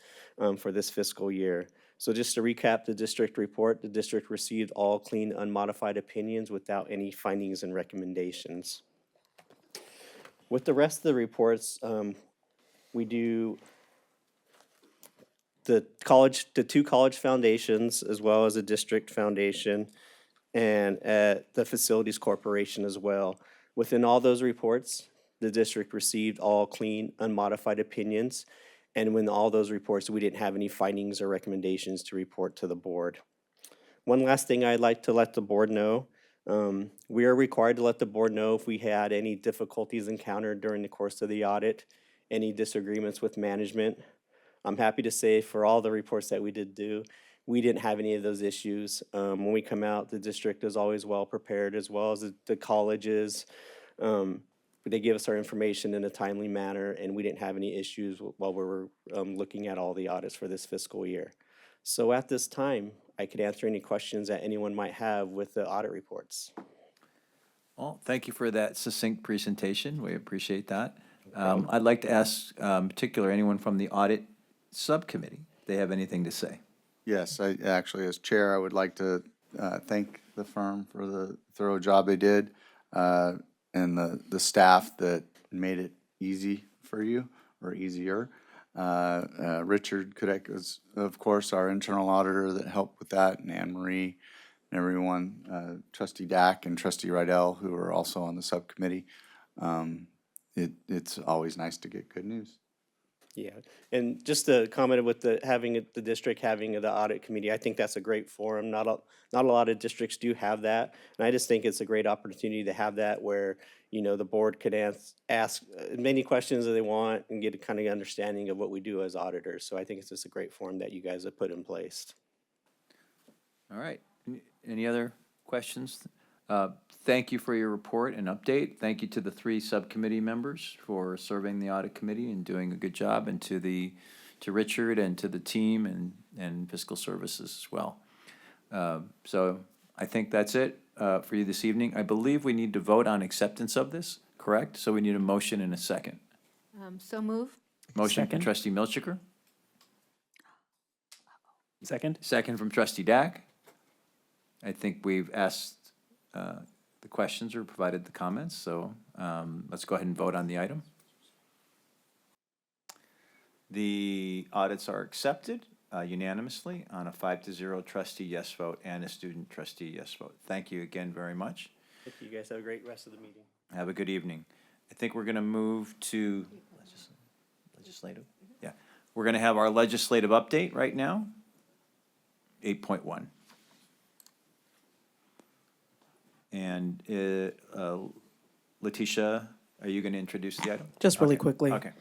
for this fiscal year. So just to recap the district report, the district received all clean, unmodified opinions without any findings and recommendations. With the rest of the reports, we do the 2 college foundations, as well as a district foundation, and at the facilities corporation as well. Within all those reports, the district received all clean, unmodified opinions. And when all those reports, we didn't have any findings or recommendations to report to the board. One last thing I'd like to let the board know. We are required to let the board know if we had any difficulties encountered during the course of the audit, any disagreements with management. I'm happy to say for all the reports that we did do, we didn't have any of those issues. When we come out, the district is always well prepared, as well as the colleges. They give us our information in a timely manner, and we didn't have any issues while we were looking at all the audits for this fiscal year. So at this time, I could answer any questions that anyone might have with the audit reports. Well, thank you for that succinct presentation. We appreciate that. I'd like to ask, particular, anyone from the audit subcommittee, if they have anything to say. Yes, I actually, as chair, I would like to thank the firm for the thorough job they did, and the staff that made it easy for you, or easier. Richard Kudek is, of course, our internal auditor that helped with that, and Anne Marie and everyone, Trustee Dack and Trustee Rydell, who are also on the subcommittee. It's always nice to get good news. Yeah, and just to comment with the district having the audit committee, I think that's a great forum. Not a lot of districts do have that, and I just think it's a great opportunity to have that where, the board could ask as many questions as they want and get a kind of understanding of what we do as auditors. So I think it's just a great forum that you guys have put in place. All right. Any other questions? Thank you for your report and update. Thank you to the 3 subcommittee members for serving the audit committee and doing a good job, and to Richard and to the team and fiscal services as well. So I think that's it for you this evening. I believe we need to vote on acceptance of this, correct? So we need a motion and a second. So move. Motion from Second. trustee Milchiker, Second? second from trustee Dack. I think we've asked the questions or provided the comments, so let's go ahead and vote on the item. The audits are accepted unanimously on a 5-0 trustee yes vote and a student trustee yes vote. Thank you again very much. Thank you guys. Have a great rest of the meeting. Have a good evening. I think we're going to move to legislative. Yeah, we're going to have our legislative update right now. 8.1. And Letitia, are you going to introduce the item? Just really Okay. quickly. Okay.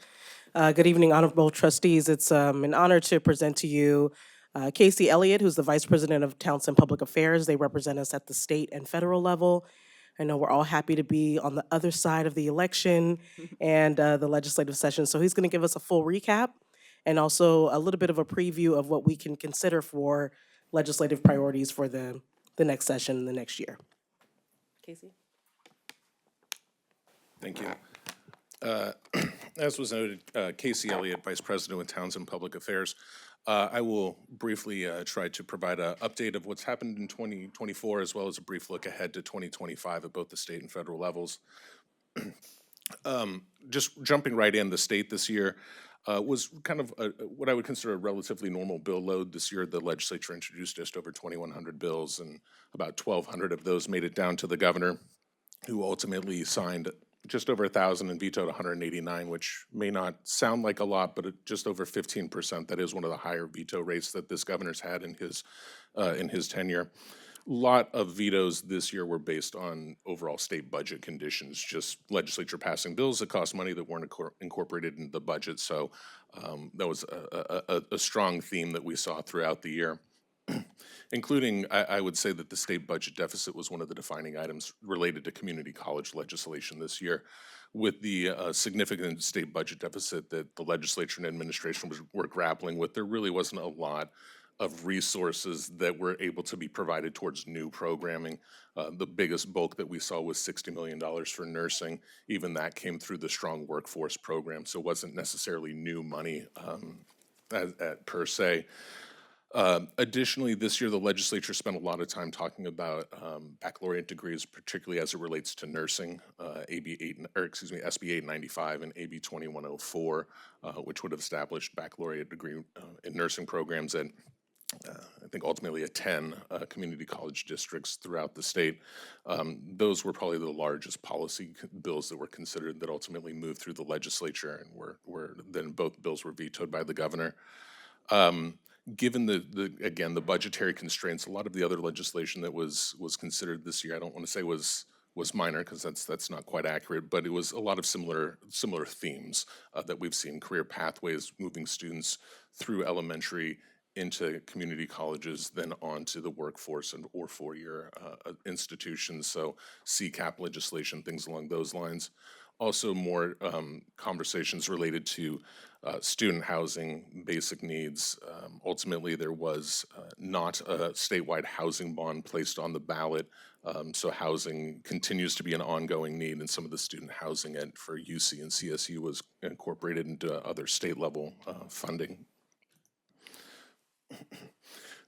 Good evening, honorable trustees. It's an honor to present to you Casey Elliott, who's the Vice President of Townsend Public Affairs. They represent us at the state and federal level. I know we're all happy to be on the other side of the election and the legislative session. So he's going to give us a full recap and also a little bit of a preview of what we can consider for legislative priorities for the next session, the next year. Casey? Thank you. As was noted, Casey Elliott, Vice President with Townsend Public Affairs. I will briefly try to provide an update of what's happened in 2024, as well as a brief look ahead to 2025 at both the state and federal levels. Just jumping right in, the state this year was kind of what I would consider a relatively normal bill load. This year, the legislature introduced just over 2,100 bills, and about 1,200 of those made it down to the governor, who ultimately signed just over 1,000 and vetoed 189, which may not sound like a lot, but just over 15%. That is one of the higher veto rates that this governor's had in his tenure. A lot of vetoes this year were based on overall state budget conditions, just legislature passing bills that cost money that weren't incorporated into the budget. So that was a strong theme that we saw throughout the year. Including, I would say that the state budget deficit was one of the defining items related to community college legislation this year. With the significant state budget deficit that the legislature and administration were grappling with, there really wasn't a lot of resources that were able to be provided towards new programming. The biggest bulk that we saw was $60 million for nursing. Even that came through the Strong Workforce Program, so it wasn't necessarily new money per se. Additionally, this year, the legislature spent a lot of time talking about baccalaureate degrees, particularly as it relates to nursing, SB 895 and AB 2104, which would have established baccalaureate degree in nursing programs at, I think, ultimately at 10 community college districts throughout the state. Those were probably the largest policy bills that were considered that ultimately moved through the legislature, and were then both bills were vetoed by the governor. Given the budgetary constraints, a lot of the other legislation that was considered this year, I don't want to say was minor, because that's not quite accurate, but it was a lot of similar themes that we've seen: career pathways, moving students through elementary into community colleges, then on to the workforce or four-year institutions. So CCAP legislation, things along those lines. Also more conversations related to student housing, basic needs. Ultimately, there was not a statewide housing bond placed on the ballot, so housing continues to be an ongoing need, and some of the student housing for UC and CSU was incorporated into other state-level funding.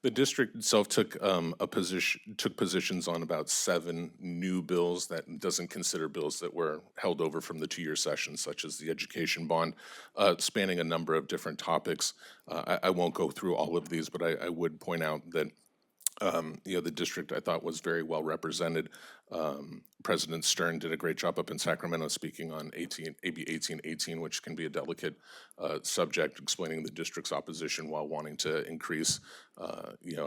The district itself took positions on about 7 new bills that doesn't consider bills that were held over from the 2-year session, such as the education bond, spanning a number of different topics. I won't go through all of these, but I would point out that The district I thought was very well represented. President Stern did a great job up in Sacramento speaking on AB 1818, which can be a delicate subject, explaining the district's opposition while wanting to increase,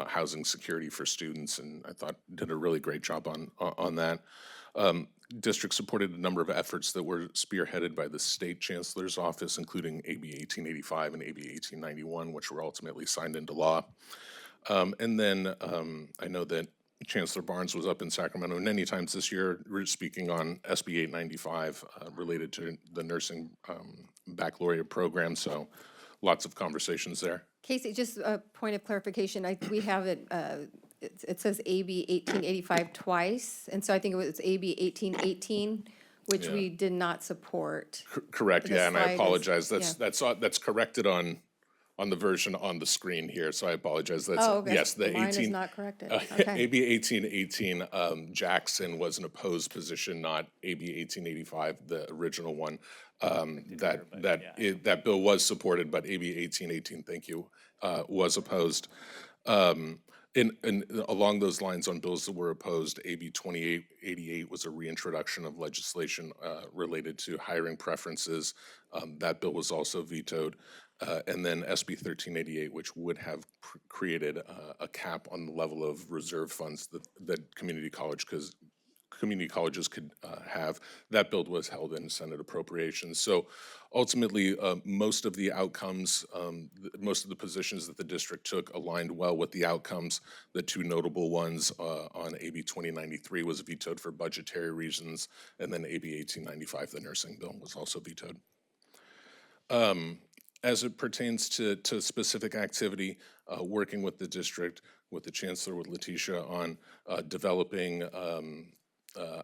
housing security for students, and I thought did a really great job on that. District supported a number of efforts that were spearheaded by the state chancellor's office, including AB 1885 and AB 1891, which were ultimately signed into law. And then I know that Chancellor Barnes was up in Sacramento many times this year speaking on SB 895 related to the nursing baccalaureate program, so lots of conversations there. Casey, just a point of clarification, we have it, it says AB 1885 twice, and so I think it was AB 1818, which Yeah. we did not support. Correct, The yeah, and slide I is- apologize. yeah. That's corrected on the version on the screen here, so I apologize. That's, Oh, okay. yes, the 18. Mine is not corrected. Okay. AB 1818, Jackson was an opposed position, not AB 1885, the original one. That bill was supported, but AB 1818, thank you, was opposed. And along those lines, on bills that were opposed, AB 2888 was a reintroduction of legislation related to hiring preferences. That bill was also vetoed. And then SB 1388, which would have created a cap on the level of reserve funds that community colleges could have. That bill was held in Senate Appropriations. So ultimately, most of the outcomes, most of the positions that the district took aligned well with the outcomes. The two notable ones on AB 2093 was vetoed for budgetary reasons, and then AB 1895, the nursing bill, was also vetoed. As it pertains to specific activity, working with the district, with the chancellor, with Letitia on developing,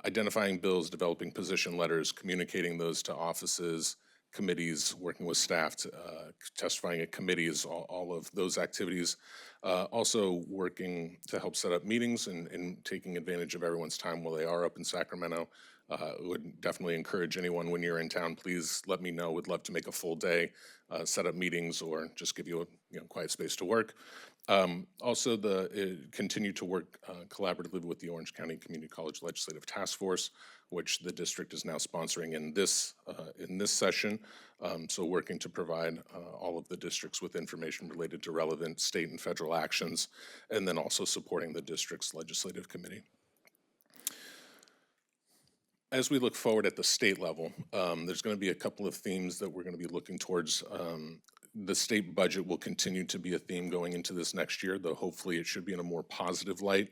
identifying bills, developing position letters, communicating those to offices, committees, working with staff, testifying at committees, all of those activities. Also working to help set up meetings and taking advantage of everyone's time while they are up in Sacramento. Would definitely encourage anyone when you're in town, please let me know. Would love to make a full day, set up meetings, or just give you a quiet space to work. Also, continue to work collaboratively with the Orange County Community College Legislative Task Force, which the district is now sponsoring in this session. So working to provide all of the districts with information related to relevant state and federal actions, and then also supporting the district's legislative committee. As we look forward at the state level, there's going to be a couple of themes that we're going to be looking towards. The state budget will continue to be a theme going into this next year, though hopefully it should be in a more positive light.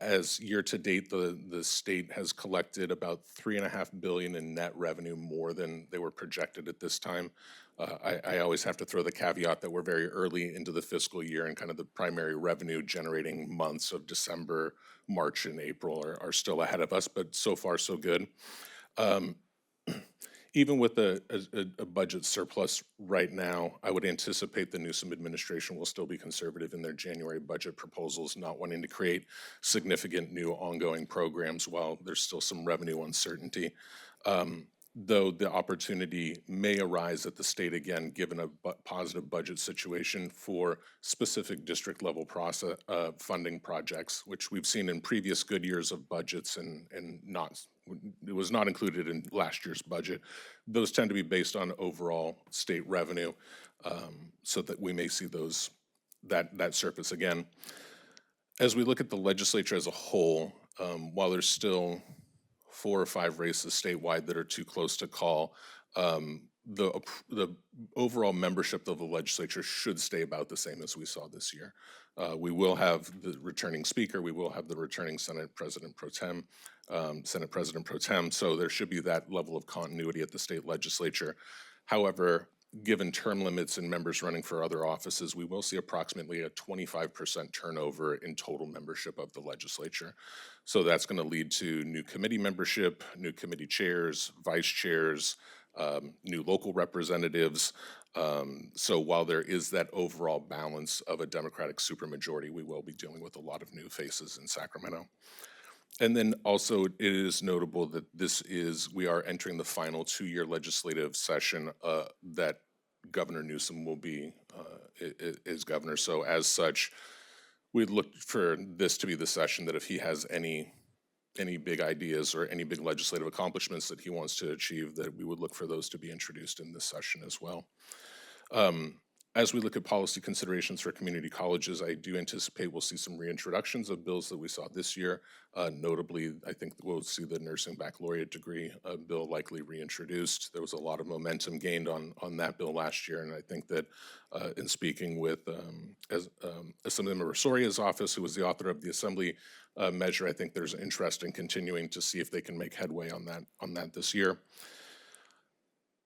As year to date, the state has collected about $3.5 billion in net revenue more than they were projected at this time. I always have to throw the caveat that we're very early into the fiscal year, and kind of the primary revenue generating months of December, March, and April are still ahead of us, but so far so good. Even with a budget surplus right now, I would anticipate the Newsom administration will still be conservative in their January budget proposals, not wanting to create significant new ongoing programs while there's still some revenue uncertainty. Though the opportunity may arise at the state again, given a positive budget situation for specific district level process funding projects, which we've seen in previous good years of budgets and it was not included in last year's budget. Those tend to be based on overall state revenue, so that we may see that surface again. As we look at the legislature as a whole, while there's still 4 or 5 races statewide that are too close to call, the overall membership of the legislature should stay about the same as we saw this year. We will have the returning speaker, we will have the returning Senate President Pro Tem, so there should be that level of continuity at the state legislature. However, given term limits and members running for other offices, we will see approximately a 25% turnover in total membership of the legislature. So that's going to lead to new committee membership, new committee chairs, vice chairs, new local representatives. So while there is that overall balance of a Democratic supermajority, we will be dealing with a lot of new faces in Sacramento. And then also it is notable that we are entering the final 2-year legislative session that Governor Newsom will be is governor. So as such, we'd look for this to be the session that if he has any big ideas or any big legislative accomplishments that he wants to achieve, that we would look for those to be introduced in this session as well. As we look at policy considerations for community colleges, I do anticipate we'll see some reintroductions of bills that we saw this year. Notably, I think we'll see the nursing baccalaureate degree bill likely reintroduced. There was a lot of momentum gained on that bill last year, and I think that in speaking with Assemblymember Soria's office, who was the author of the Assembly measure, I think there's interest in continuing to see if they can make headway on that this year.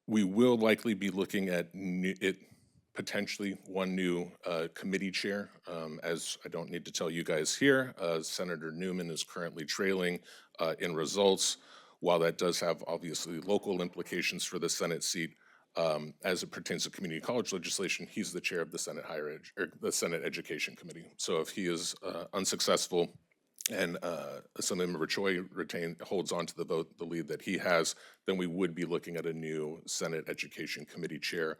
We will likely be looking at potentially one new committee chair. As I don't need to tell you guys here, Senator Newman is currently trailing in results. While that does have obviously local implications for the Senate seat, as it pertains to community college legislation, he's the chair of the the Senate Education Committee. So if he is unsuccessful and Assemblymember Choi holds on to the lead that he has, then we would be looking at a new Senate Education Committee chair.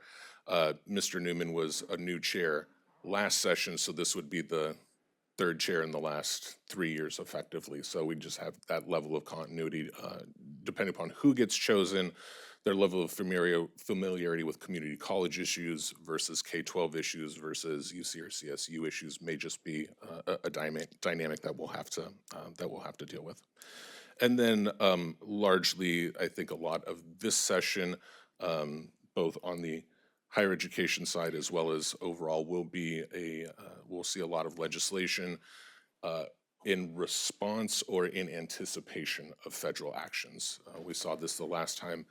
Mr. Newman was a new chair last session, so this would be the third chair in the last 3 years effectively. So we just have that level of continuity, depending upon who gets chosen, their level of familiarity with community college issues versus K-12 issues versus UC or CSU issues may just be a dynamic that we'll have to deal with. And then largely, I think a lot of this session, both on the higher education side as well as overall, we'll see a lot of legislation in response or in anticipation of federal actions. We saw this the last time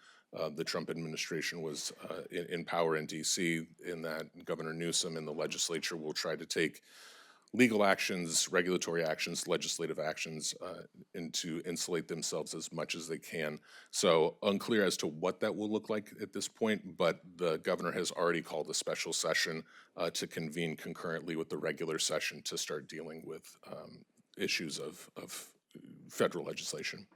the Trump administration was in power in DC, in that Governor Newsom and the legislature will try to take legal actions, regulatory actions, legislative actions, and to insulate themselves as much as they can. So unclear as to what that will look like at this point, but the governor has already called a special session to convene concurrently with the regular session to start dealing with issues of federal legislation.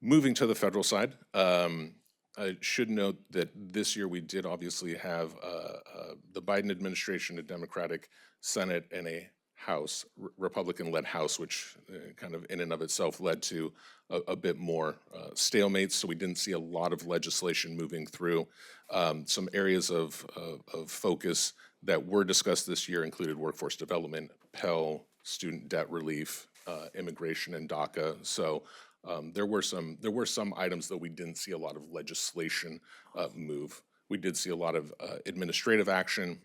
Moving to the federal side, I should note that this year we did obviously have the Biden administration, a Democratic Senate, and a House, Republican-led House, which kind of in and of itself led to a bit more stalemates. So we didn't see a lot of legislation moving through. Some areas of focus that were discussed this year included workforce development, Pell, student debt relief, immigration, and DACA. So there were some items that we didn't see a lot of legislation move. We did see a lot of administrative action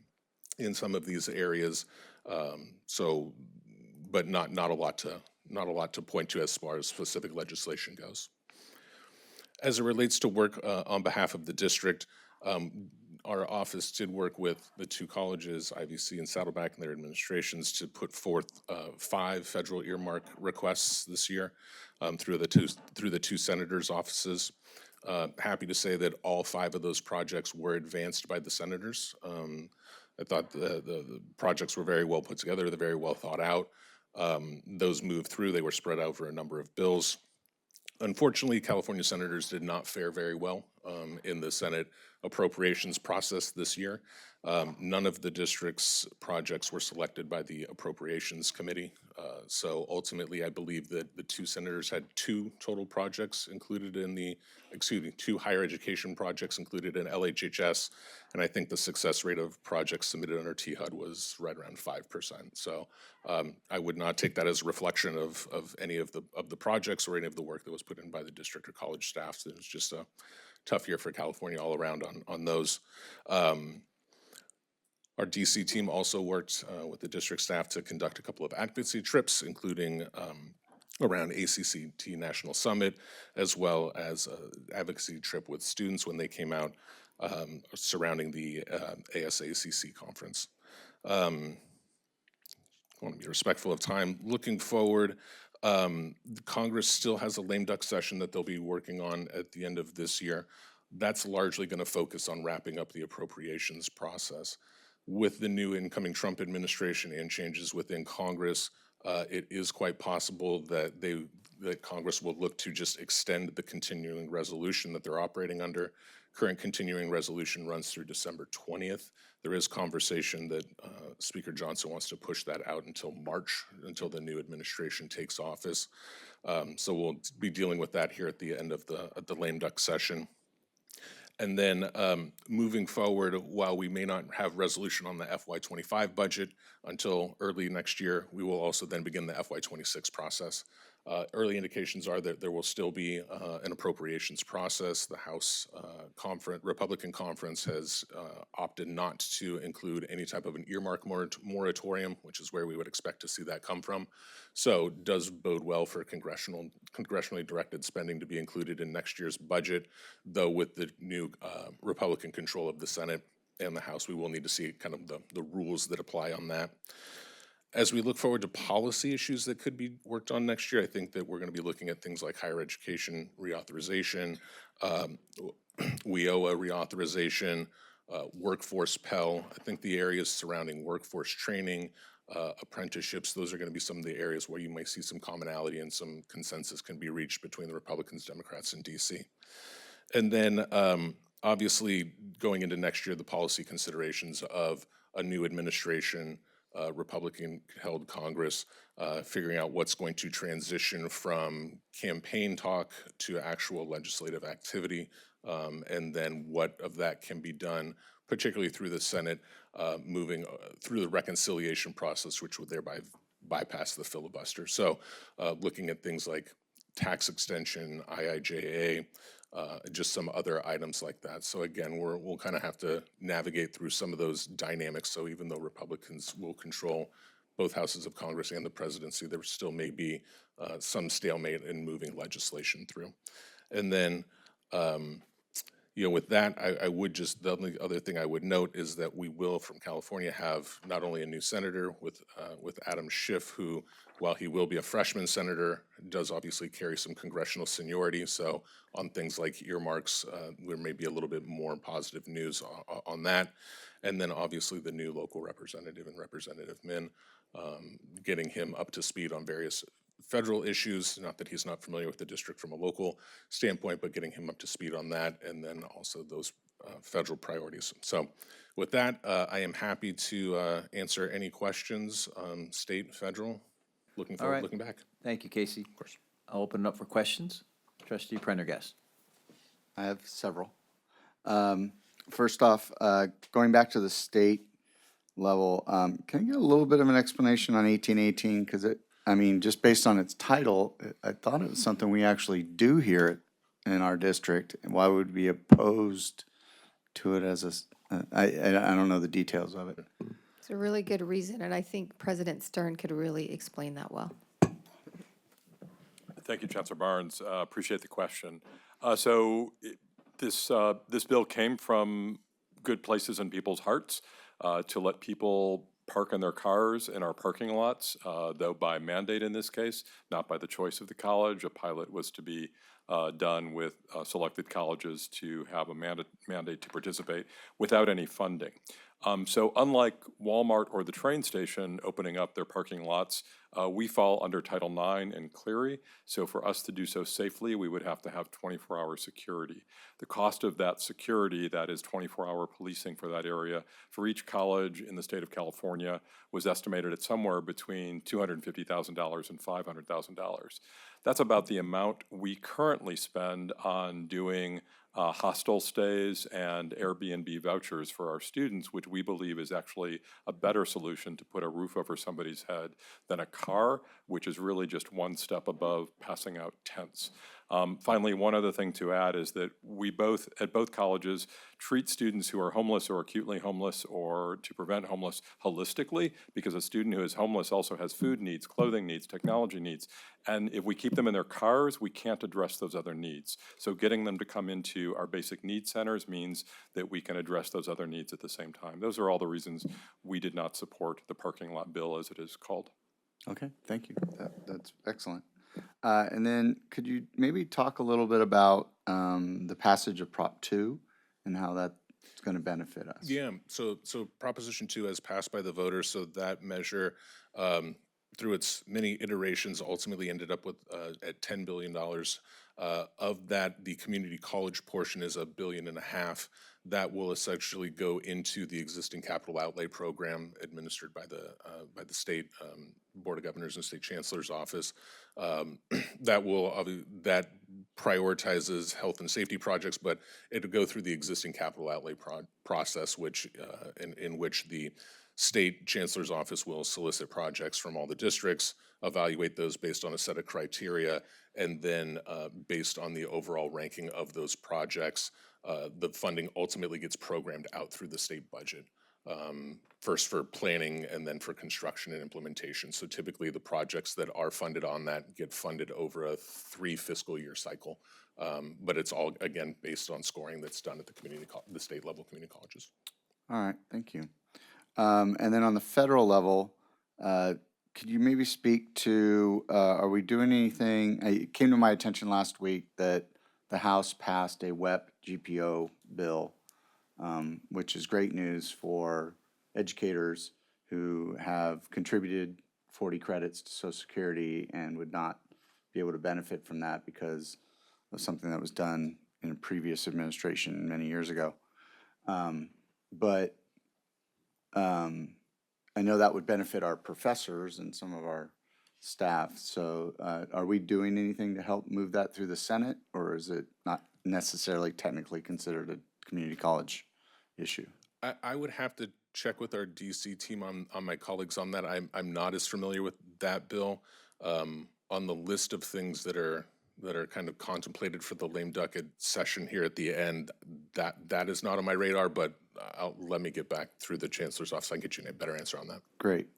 in some of these areas, but not a lot to point to as far as specific legislation goes. As it relates to work on behalf of the district, our office did work with the two colleges, IVC and Saddleback, and their administrations to put forth 5 federal earmark requests this year through the two senators' offices. Happy to say that all 5 of those projects were advanced by the senators. I thought the projects were very well put together, they're very well thought out. Those moved through, they were spread out over a number of bills. Unfortunately, California senators did not fare very well in the Senate appropriations process this year. None of the district's projects were selected by the Appropriations Committee. So ultimately, I believe that the 2 senators had 2 total projects included in 2 higher education projects included in LHHS, and I think the success rate of projects submitted under THUD was right around 5%. So I would not take that as a reflection of any of the projects or any of the work that was put in by the district or college staff. It was just a tough year for California all around on those. Our DC team also worked with the district staff to conduct a couple of advocacy trips, including around ACCT National Summit, as well as an advocacy trip with students when they came out surrounding the ASACC conference. I want to be respectful of time. Looking forward, Congress still has a lame duck session that they'll be working on at the end of this year. That's largely going to focus on wrapping up the appropriations process. With the new incoming Trump administration and changes within Congress, it is quite possible that Congress will look to just extend the continuing resolution that they're operating under current continuing resolution runs through December 20th. There is conversation that Speaker Johnson wants to push that out until March, until the new administration takes office. So we'll be dealing with that here at the end of the lame duck session. And then moving forward, while we may not have resolution on the FY25 budget until early next year, we will also then begin the FY26 process. Early indications are that there will still be an appropriations process. The House Republican Conference has opted not to include any type of an earmark moratorium, which is where we would expect to see that come from. So does bode well for congressionally directed spending to be included in next year's budget, though with the new Republican control of the Senate and the House, we will need to see kind of the rules that apply on that. As we look forward to policy issues that could be worked on next year, I think that we're going to be looking at things like higher education reauthorization, WIOA reauthorization, workforce Pell. I think the areas surrounding workforce training, apprenticeships, those are going to be some of the areas where you might see some commonality and some consensus can be reached between the Republicans, Democrats, and DC. And then obviously going into next year, the policy considerations of a new administration, Republican-held Congress, figuring out what's going to transition from campaign talk to actual legislative activity, and then what of that can be done, particularly through the Senate, moving through the reconciliation process, which would thereby bypass the filibuster. So looking at things like tax extension, IIJA, just some other items like that. So again, we'll kind of have to navigate through some of those dynamics. So even though Republicans will control both houses of Congress and the presidency, there still may be some stalemate in moving legislation through. And then, with that, I would just, the only other thing I would note is that we will, from California, have not only a new senator with Adam Schiff, who, while he will be a freshman senator, does obviously carry some congressional seniority. So on things like earmarks, there may be a little bit more positive news on that. And then obviously the new local representative and Representative Min, getting him up to speed on various federal issues, not that he's not familiar with the district from a local standpoint, but getting him up to speed on that, and then also those federal priorities. So with that, I am happy to answer any questions, state, federal. Looking forward, right. looking back. Thank you, Casey. Of course. I'll open it up for questions. Trustee Prendergast. I have several. First off, going back to the state level, can I get a little bit of an explanation on 1818? Because just based on its title, I thought it was something we actually do here in our district. And why would we be opposed to it as I don't know the details of it. It's a really good reason, and I think President Stern could really explain that well. Thank you, Chancellor Barnes. Appreciate the question. This bill came from good places in people's hearts to let people park in their cars in our parking lots, though by mandate in this case, not by the choice of the college. A pilot was to be done with selected colleges to have a mandate to participate without any funding. So unlike Walmart or the train station opening up their parking lots, we fall under Title IX in Clery. So for us to do so safely, we would have to have 24-hour security. The cost of that security, that is 24-hour policing for that area, for each college in the state of California was estimated at somewhere between $250,000 and $500,000. That's about the amount we currently spend on doing hostel stays and Airbnb vouchers for our students, which we believe is actually a better solution to put a roof over somebody's head than a car, which is really just one step above passing out tents. Finally, one other thing to add is that we at both colleges treat students who are homeless or acutely homeless or to prevent homeless holistically, because a student who is homeless also has food needs, clothing needs, technology needs. And if we keep them in their cars, we can't address those other needs. So getting them to come into our basic needs centers means that we can address those other needs at the same time. Those are all the reasons we did not support the parking lot bill as it is called. Okay, thank you. That's excellent. And then could you maybe talk a little bit about the passage of Prop 2 and how that's going to benefit us? Yeah, so Proposition 2 has passed by the voters, so that measure through its many iterations, ultimately ended up with at $10 billion. Of that, the community college portion is $1.5 billion. That will essentially go into the existing capital outlay program administered by the state Board of Governors and State Chancellor's office. That prioritizes health and safety projects, but it'll go through the existing capital outlay process, which in which the State Chancellor's Office will solicit projects from all the districts, evaluate those based on a set of criteria, and then based on the overall ranking of those projects, the funding ultimately gets programmed out through the state budget. First for planning and then for construction and implementation. So typically the projects that are funded on that get funded over a 3 fiscal year cycle. But it's all, again, based on scoring that's done at the state level community colleges. All right, thank you. And then on the federal level, could you maybe speak to, are we doing anything? It came to my attention last week that the House passed a WEP GPO bill, which is great news for educators who have contributed 40 credits to Social Security and would not be able to benefit from that because of something that was done in a previous administration many years ago. But I know that would benefit our professors and some of our staff. So are we doing anything to help move that through the Senate, or is it not necessarily technically considered a community college issue? I would have to check with our DC team on my colleagues on that. I'm not as familiar with that bill. On the list of things that are kind of contemplated for the lame duck session here at the end, that is not on my radar, but let me get back through the Chancellor's office. I can get you a better answer on that. Great.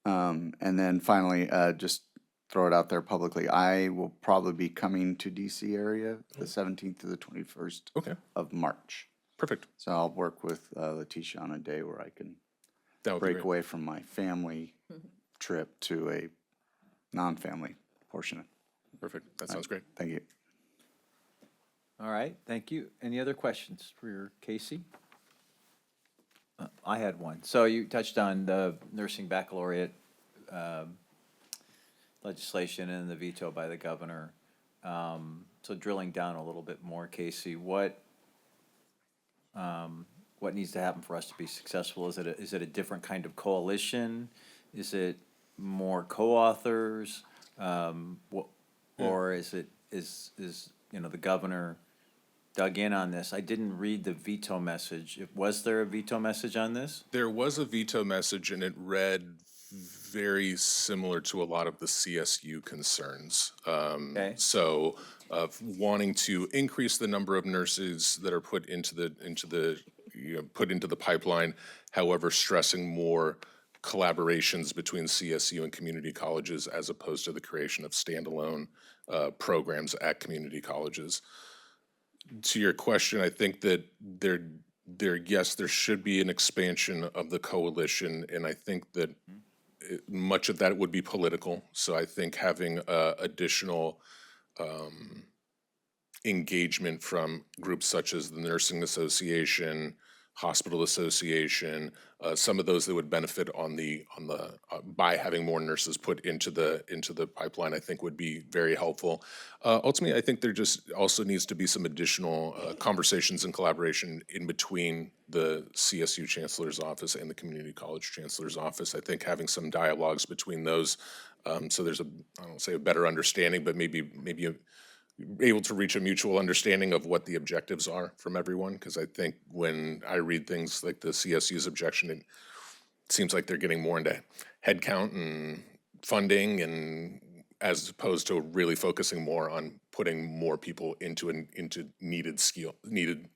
And then finally, just throw it out there publicly, I will probably be coming to DC area the 17th to the 21st of March. Perfect. So I'll work with Letitia on a day where I can That would be break great. away from my family trip to a non-family portion. Perfect. That sounds great. Thank you. All right, thank you. Any other questions for Casey? I had one. So you touched on the nursing baccalaureate legislation and the veto by the governor. So drilling down a little bit more, Casey, what needs to happen for us to be successful? Is it a different kind of coalition? Is it more co-authors? Or is the governor dug in on this? I didn't read the veto message. Was there a veto message on this? There was a veto message, and it read very similar to a lot of the CSU concerns. So, wanting to increase the number of nurses that are put into the pipeline, however, stressing more collaborations between CSU and community colleges as opposed to the creation of standalone programs at community colleges. To your question, I think that yes, there should be an expansion of the coalition, and I think that much of that would be political. So I think having additional engagement from groups such as the Nursing Association, Hospital Association, some of those that would benefit by having more nurses put into the pipeline, I think would be very helpful. Ultimately, I think there just also needs to be some additional conversations and collaboration in between the CSU Chancellor's Office and the Community College Chancellor's Office. I think having some dialogues between those, so there's I don't say a better understanding, but maybe able to reach a mutual understanding of what the objectives are from everyone. Because I think when I read things like the CSU's objection, it seems like they're getting more into headcount and funding, and as opposed to really focusing more on putting more people into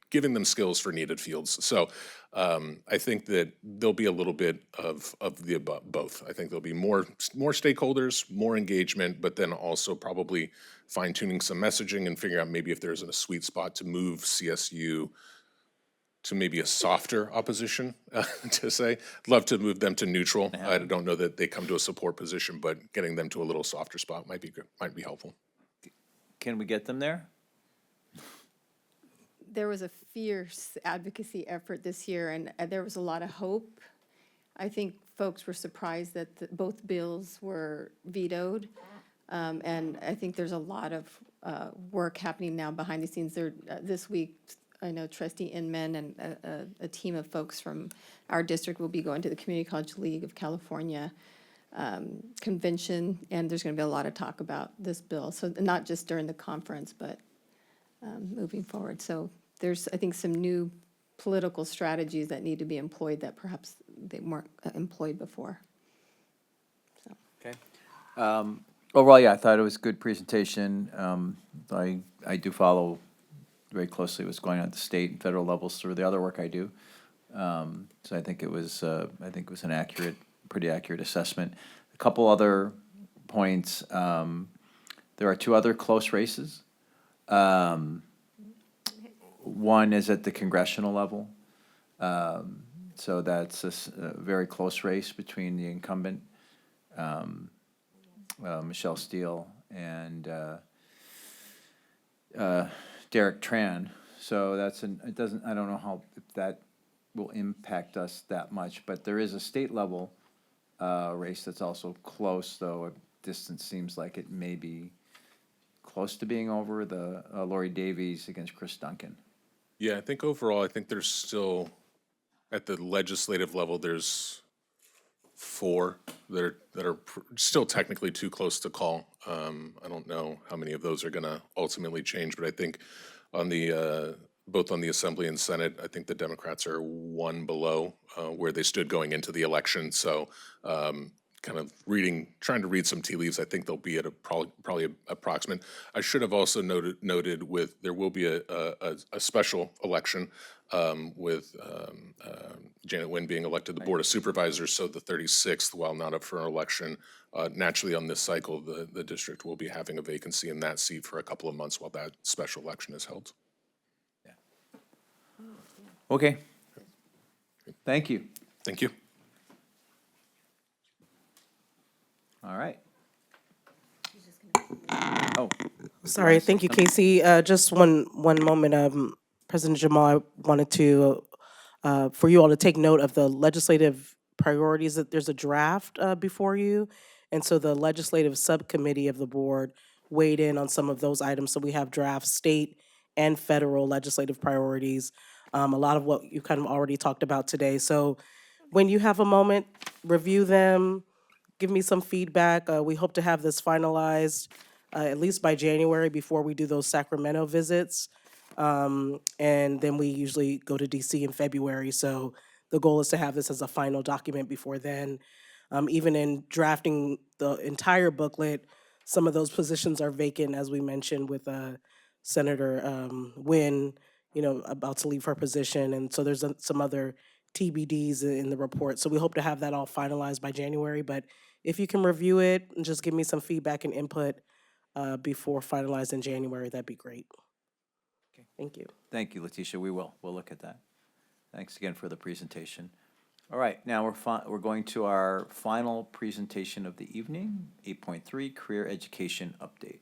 giving them skills for needed fields. So I think that there'll be a little bit of the both. I think there'll be more stakeholders, more engagement, but then also probably fine-tuning some messaging and figuring out maybe if there's a sweet spot to move CSU to maybe a softer opposition, to say. Love to move them to neutral. I don't know that they come to a support position, but getting them to a little softer spot might be good, might be helpful. Can we get them there? There was a fierce advocacy effort this year, and there was a lot of hope. I think folks were surprised that both bills were vetoed. And I think there's a lot of work happening now behind the scenes. This week, I know Trustee Inman and a team of folks from our district will be going to the Community College League of California convention, and there's going to be a lot of talk about this bill. So not just during the conference, but moving forward. So there's, I think, some new political strategies that need to be employed that perhaps they weren't employed before. Okay. Overall, yeah, I thought it was a good presentation. I do follow very closely what's going on at the state and federal levels through the other work I do. So I think it was an accurate, pretty accurate assessment. A couple other points. There are two other close races. One is at the congressional level. So that's a very close race between the incumbent, Michelle Steele, and Derek Tran. So I don't know if that will impact us that much, but there is a state level race that's also close, though a distance seems like it may be close to being over, the Lori Davies against Chris Duncan. Yeah, I think overall, I think there's still, at the legislative level, there's 4 that are still technically too close to call. I don't know how many of those are going to ultimately change, but I think on the both on the Assembly and Senate, I think the Democrats are 1 below where they stood going into the election. So kind of trying to read some tea leaves, I think they'll be at probably approximate. I should have also noted there will be a special election with Janet Nguyen being elected to the Board of Supervisors, so the 36th, while not up for an election, naturally on this cycle, the district will be having a vacancy in that seat for a couple of months while that special election is held. Okay. Thank you. Thank you. All right. Oh. Sorry, thank you, Casey. Just one moment, President Jamal, I wanted to, for you all to take note of the legislative priorities, that there's a draft before you. And so the legislative subcommittee of the board weighed in on some of those items. So we have draft state and federal legislative priorities, a lot of what you kind of already talked about today. So when you have a moment, review them, give me some feedback. We hope to have this finalized at least by January before we do those Sacramento visits. And then we usually go to DC in February. So the goal is to have this as a final document before then. Even in drafting the entire booklet, some of those positions are vacant, as we mentioned with Senator Nguyen, about to leave her position. And so there's some other TBDs in the report. So we hope to have that all finalized by January. But if you can review it and just give me some feedback and input before finalized in January, that'd be great. Okay. Thank you. Thank you, Letitia. We will. We'll look at that. Thanks again for the presentation. All right, now we're going to our final presentation of the evening, 8.3, Career Education Update.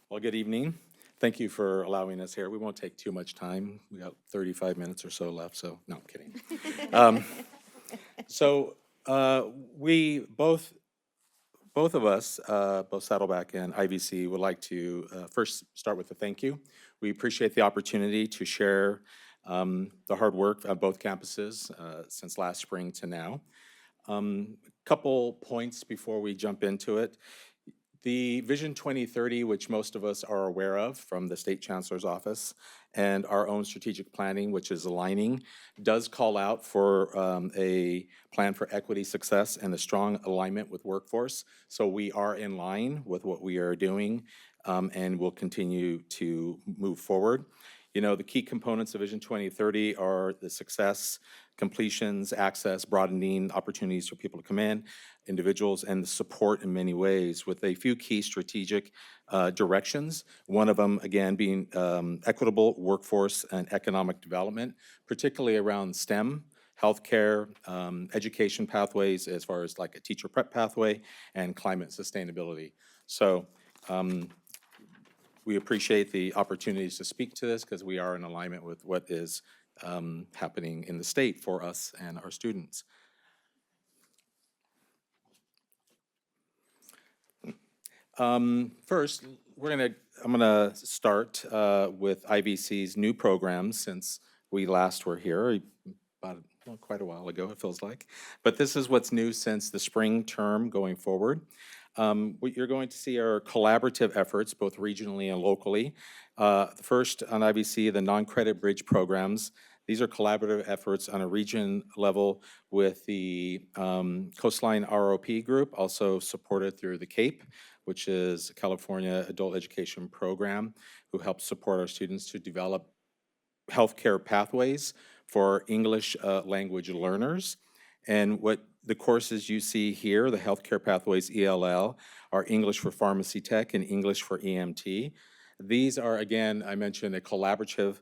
Well, good evening. Thank you for allowing us here. We won't take too much time. We got 35 minutes or so left, so no, I'm kidding. We both of us, both Saddleback and IVC, would like to first start with a thank you. We appreciate the opportunity to share the hard work on both campuses since last spring to now. Couple points before we jump into it. The Vision 2030, which most of us are aware of from the State Chancellor's Office, and our own strategic planning, which is aligning, does call out for a plan for equity, success, and a strong alignment with workforce. So we are in line with what we are doing and will continue to move forward. The key components of Vision 2030 are the success, completions, access, broadening opportunities for people to come in, individuals, and the support in many ways with a few key strategic directions. One of them, again, being equitable workforce and economic development, particularly around STEM, healthcare, education pathways as far as like a teacher prep pathway, and climate sustainability. So we appreciate the opportunities to speak to this because we are in alignment with what is happening in the state for us and our students. First, I'm gonna start with IVC's new programs since we last were here, about, well, quite a while ago, it feels like. But this is what's new since the spring term going forward. What you're going to see are collaborative efforts, both regionally and locally. The first on IVC, the non-credit bridge programs. These are collaborative efforts on a region level with the Coastline ROP group, also supported through the CAPE, which is California Adult Education Program, who helps support our students to develop healthcare pathways for English language learners. And what the courses you see here, the Healthcare Pathways ELL, are English for Pharmacy Tech and English for EMT. These are, again, I mentioned a collaborative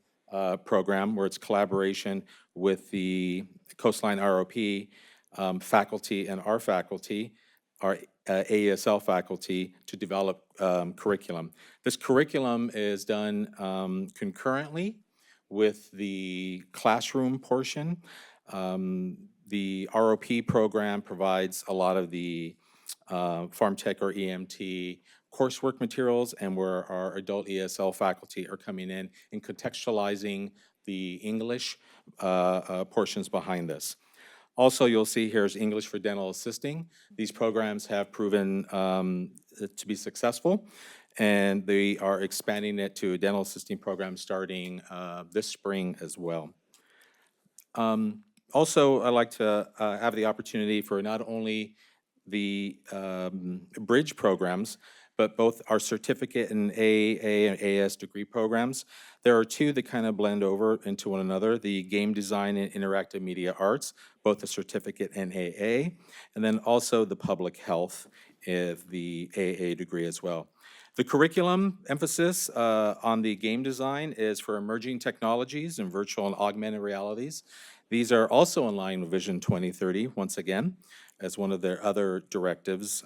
program where it's collaboration with the Coastline ROP faculty and our faculty, our AESL faculty, to develop curriculum. This curriculum is done concurrently with the classroom portion. The ROP program provides a lot of the Pharm Tech or EMT coursework materials, and where our adult ESL faculty are coming in and contextualizing the English portions behind this. Also, you'll see here is English for Dental Assisting. These programs have proven to be successful, and they are expanding it to a dental assisting program starting this spring as well. Also, I'd like to have the opportunity for not only the bridge programs, but both our certificate and AA and AS degree programs. There are two that kind of blend over into one another, the game design and interactive media arts, both the certificate and AA, and then also the public health is the AA degree as well. The curriculum emphasis on the game design is for emerging technologies and virtual and augmented realities. These are also in line with Vision 2030, once again, as one of their other directives,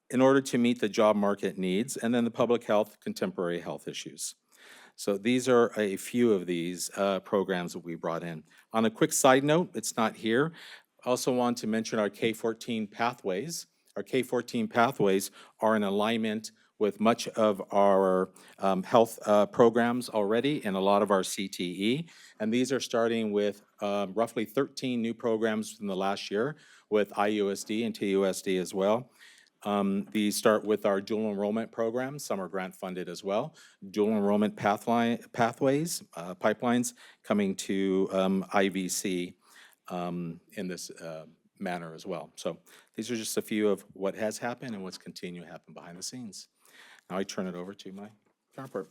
in order to meet the job market needs, and then the public health, contemporary health issues. So these are a few of these programs that we brought in. On a quick side note, it's not here. I also want to mention our K-14 pathways. Our K-14 pathways are in alignment with much of our health programs already and a lot of our CTE. And these are starting with roughly 13 new programs in the last year with IUSD and TUSD as well. These start with our dual enrollment program. Some are grant funded as well. Dual enrollment pathways, pipelines coming to IVC in this manner as well. So these are just a few of what has happened and what's continuing to happen behind the scenes. Now I turn it over to my counterpart.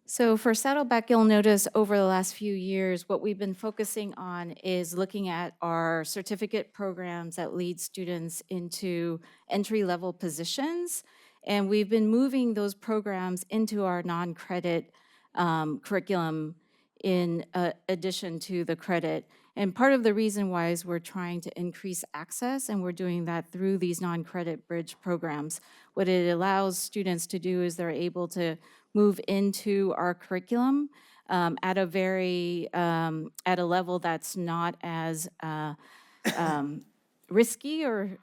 So for Saddleback, you'll notice over the last few years, what we've been focusing on is looking at our certificate programs that lead students into entry-level positions. And we've been moving those programs into our non-credit curriculum in addition to the credit. And part of the reason why is we're trying to increase access, and we're doing that through these non-credit bridge programs. What it allows students to do is they're able to move into our curriculum at a very, at a level that's not as risky or,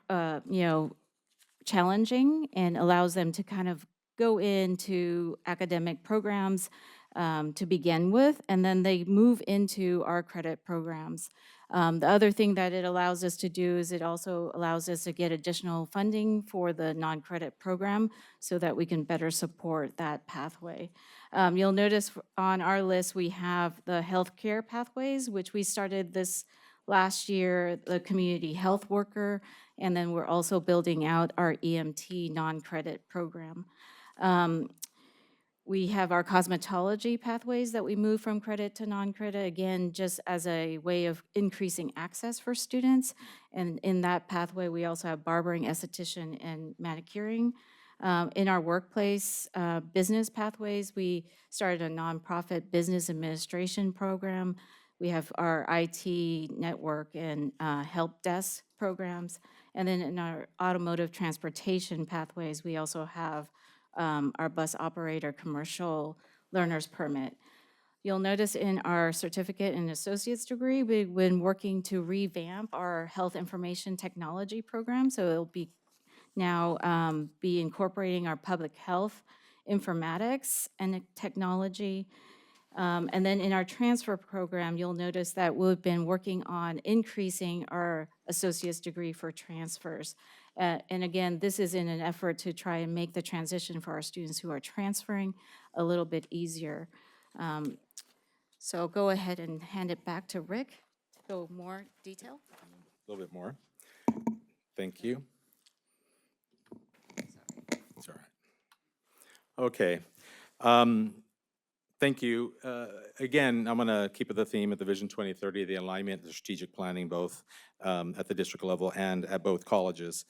challenging, and allows them to kind of go into academic programs to begin with, and then they move into our credit programs. The other thing that it allows us to do is it also allows us to get additional funding for the non-credit program so that we can better support that pathway. You'll notice on our list we have the healthcare pathways, which we started this last year, the community health worker, and then we're also building out our EMT non-credit program. We have our cosmetology pathways that we move from credit to non-credit, again, just as a way of increasing access for students. And in that pathway, we also have barbering, esthetician, and manicuring. In our workplace business pathways, we started a nonprofit business administration program. We have our IT network and help desk programs. And then in our automotive transportation pathways, we also have our bus operator commercial learner's permit. You'll notice in our certificate and associate's degree, we've been working to revamp our health information technology program, so it'll be now be incorporating our public health, informatics, and technology. And then in our transfer program, you'll notice that we've been working on increasing our associate's degree for transfers. And again, this is in an effort to try and make the transition for our students who are transferring a little bit easier. So I'll go ahead and hand it back to Rick to go more detail. A little bit more. Thank you. It's all right. Okay. Thank you. Again, I'm going to keep with the theme of the Vision 2030, the alignment, the strategic planning, both at the district level and at both colleges.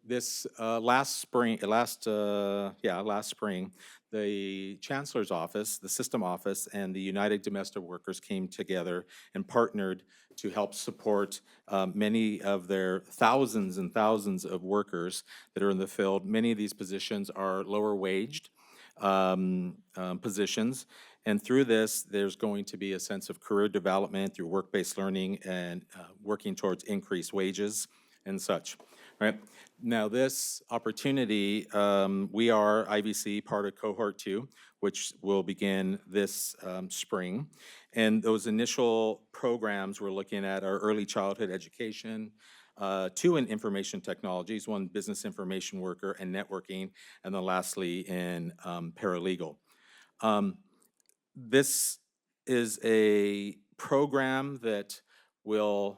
This last spring, the Chancellor's Office, the System Office, and the United Domestic Workers came together and partnered to help support many of their thousands and thousands of workers that are in the field. Many of these positions are lower waged positions. And through this, there's going to be a sense of career development through work-based learning and working towards increased wages and such, right? Now, this opportunity, we are IVC part of cohort 2, which will begin this spring. And those initial programs we're looking at are early childhood education, 2 in information technologies, 1 business information worker and networking, and then lastly in paralegal. This is a program that will,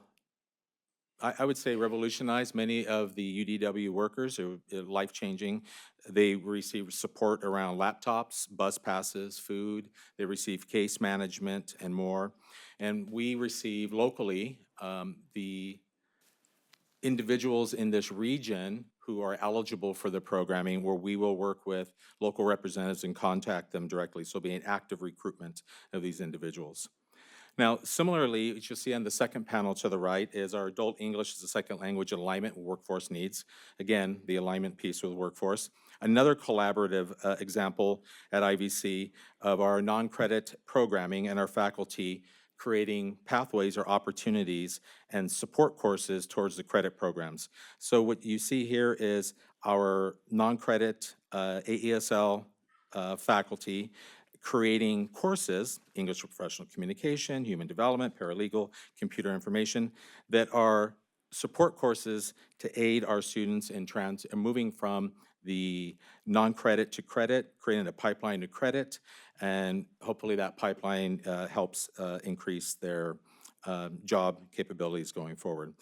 I would say, revolutionize many of the UDW workers. They're life-changing. They receive support around laptops, bus passes, food. They receive case management and more. And we receive locally the individuals in this region who are eligible for the programming, where we will work with local representatives and contact them directly. So it'll be an active recruitment of these individuals. Now, similarly, what you'll see on the second panel to the right is our adult English as a second language alignment with workforce needs. Again, the alignment piece with workforce. Another collaborative example at IVC of our non-credit programming and our faculty creating pathways or opportunities and support courses towards the credit programs. So what you see here is our non-credit AESL faculty creating courses, English for Professional Communication, Human Development, Paralegal, Computer Information, that are support courses to aid our students in moving from the non-credit to credit, creating a pipeline to credit, and hopefully that pipeline helps increase their job capabilities going forward.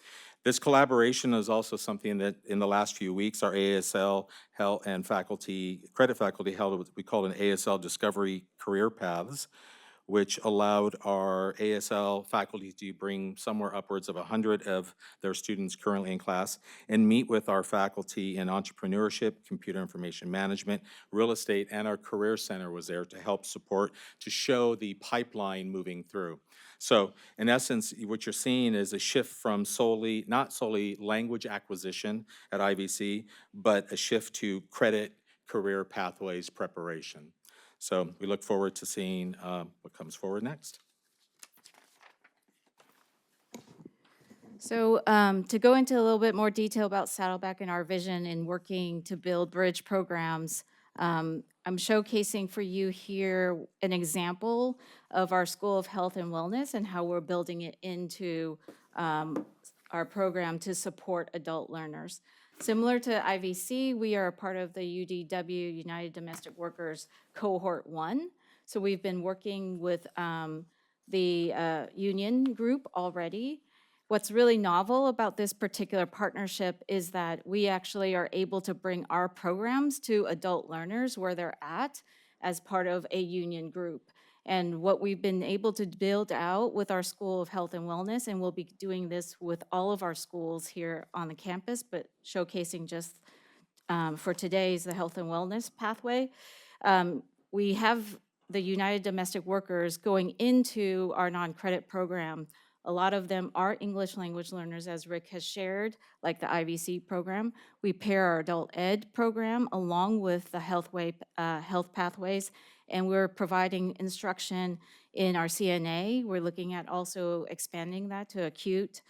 This collaboration is also something that in the last few weeks, our ASL and credit faculty held what we call an ASL Discovery Career Paths, which allowed our ASL faculty to bring somewhere upwards of 100 of their students currently in class and meet with our faculty in entrepreneurship, computer information management, real estate, and our career center was there to help support, to show the pipeline moving through. So in essence, what you're seeing is a shift from not solely language acquisition at IVC, but a shift to credit career pathways preparation. So we look forward to seeing what comes forward next. So to go into a little bit more detail about Saddleback and our vision in working to build bridge programs, I'm showcasing for you here an example of our School of Health and Wellness and how we're building it into our program to support adult learners. Similar to IVC, we are a part of the UDW, United Domestic Workers Cohort 1. So we've been working with the union group already. What's really novel about this particular partnership is that we actually are able to bring our programs to adult learners where they're at as part of a union group. And what we've been able to build out with our School of Health and Wellness, and we'll be doing this with all of our schools here on the campus, but showcasing just for today's the health and wellness pathway. We have the United Domestic Workers going into our non-credit program. A lot of them are English language learners, as Rick has shared, like the IVC program. We pair our adult ed program along with the health pathways, and we're providing instruction in our CNA. We're looking at also expanding that to acute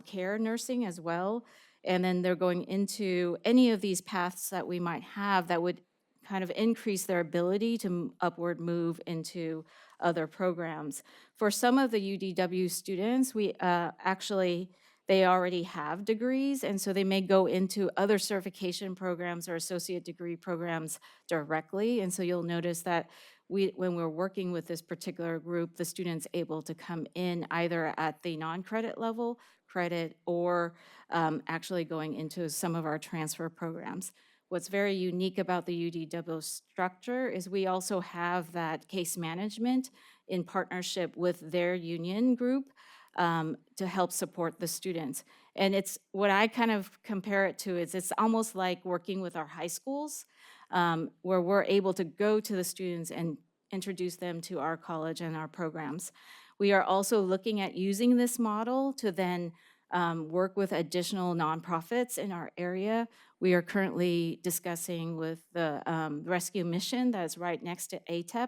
care nursing as well. And then they're going into any of these paths that we might have that would kind of increase their ability to upward move into other programs. For some of the UDW students, we actually, they already have degrees, and so they may go into other certification programs or associate degree programs directly. And so you'll notice that when we're working with this particular group, the student's able to come in either at the non-credit level, credit, or actually going into some of our transfer programs. What's very unique about the UDW structure is we also have that case management in partnership with their union group to help support the students. And it's what I kind of compare it to is it's almost like working with our high schools where we're able to go to the students and introduce them to our college and our programs. We are also looking at using this model to then work with additional nonprofits in our area. We are currently discussing with the rescue mission that's right next to ATEP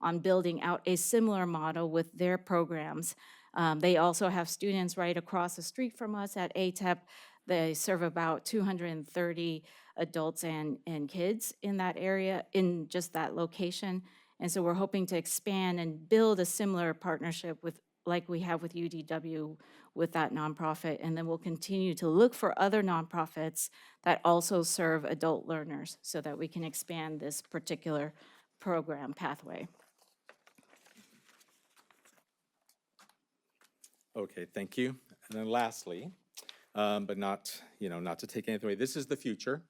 on building out a similar model with their programs. They also have students right across the street from us at ATEP. They serve about 230 adults and kids in that area, in just that location. And so we're hoping to expand and build a similar partnership with, like we have with UDW with that nonprofit. And then we'll continue to look for other nonprofits that also serve adult learners so that we can expand this particular program pathway. Okay, thank you. And then lastly, but not to take anything away, this is the future.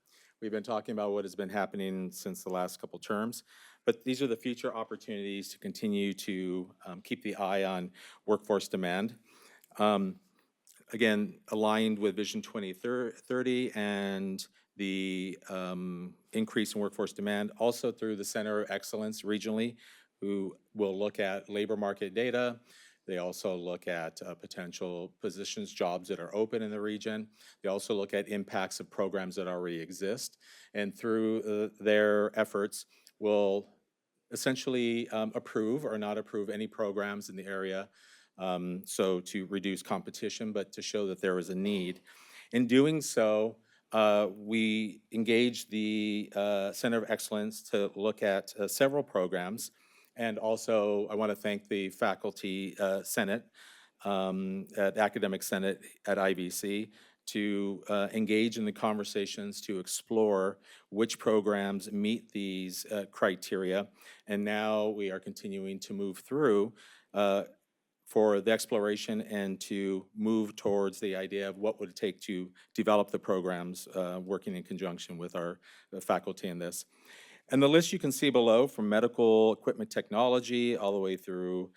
We've been talking about what has been happening since the last couple terms, but these are the future opportunities to continue to keep the eye on workforce demand. Again, aligned with Vision 2030 and the increase in workforce demand, also through the Center of Excellence regionally, who will look at labor market data. They also look at potential positions, jobs that are open in the region. They also look at impacts of programs that already exist. And through their efforts, will essentially approve or not approve any programs in the area, so to reduce competition, but to show that there is a need. In doing so, we engaged the Center of Excellence to look at several programs. And also, I want to thank the Faculty Senate, at Academic Senate at IVC, to engage in the conversations to explore which programs meet these criteria. And now we are continuing to move through for the exploration and to move towards the idea of what would it take to develop the programs, working in conjunction with our faculty in this. And the list you can see below, from medical equipment technology all the way through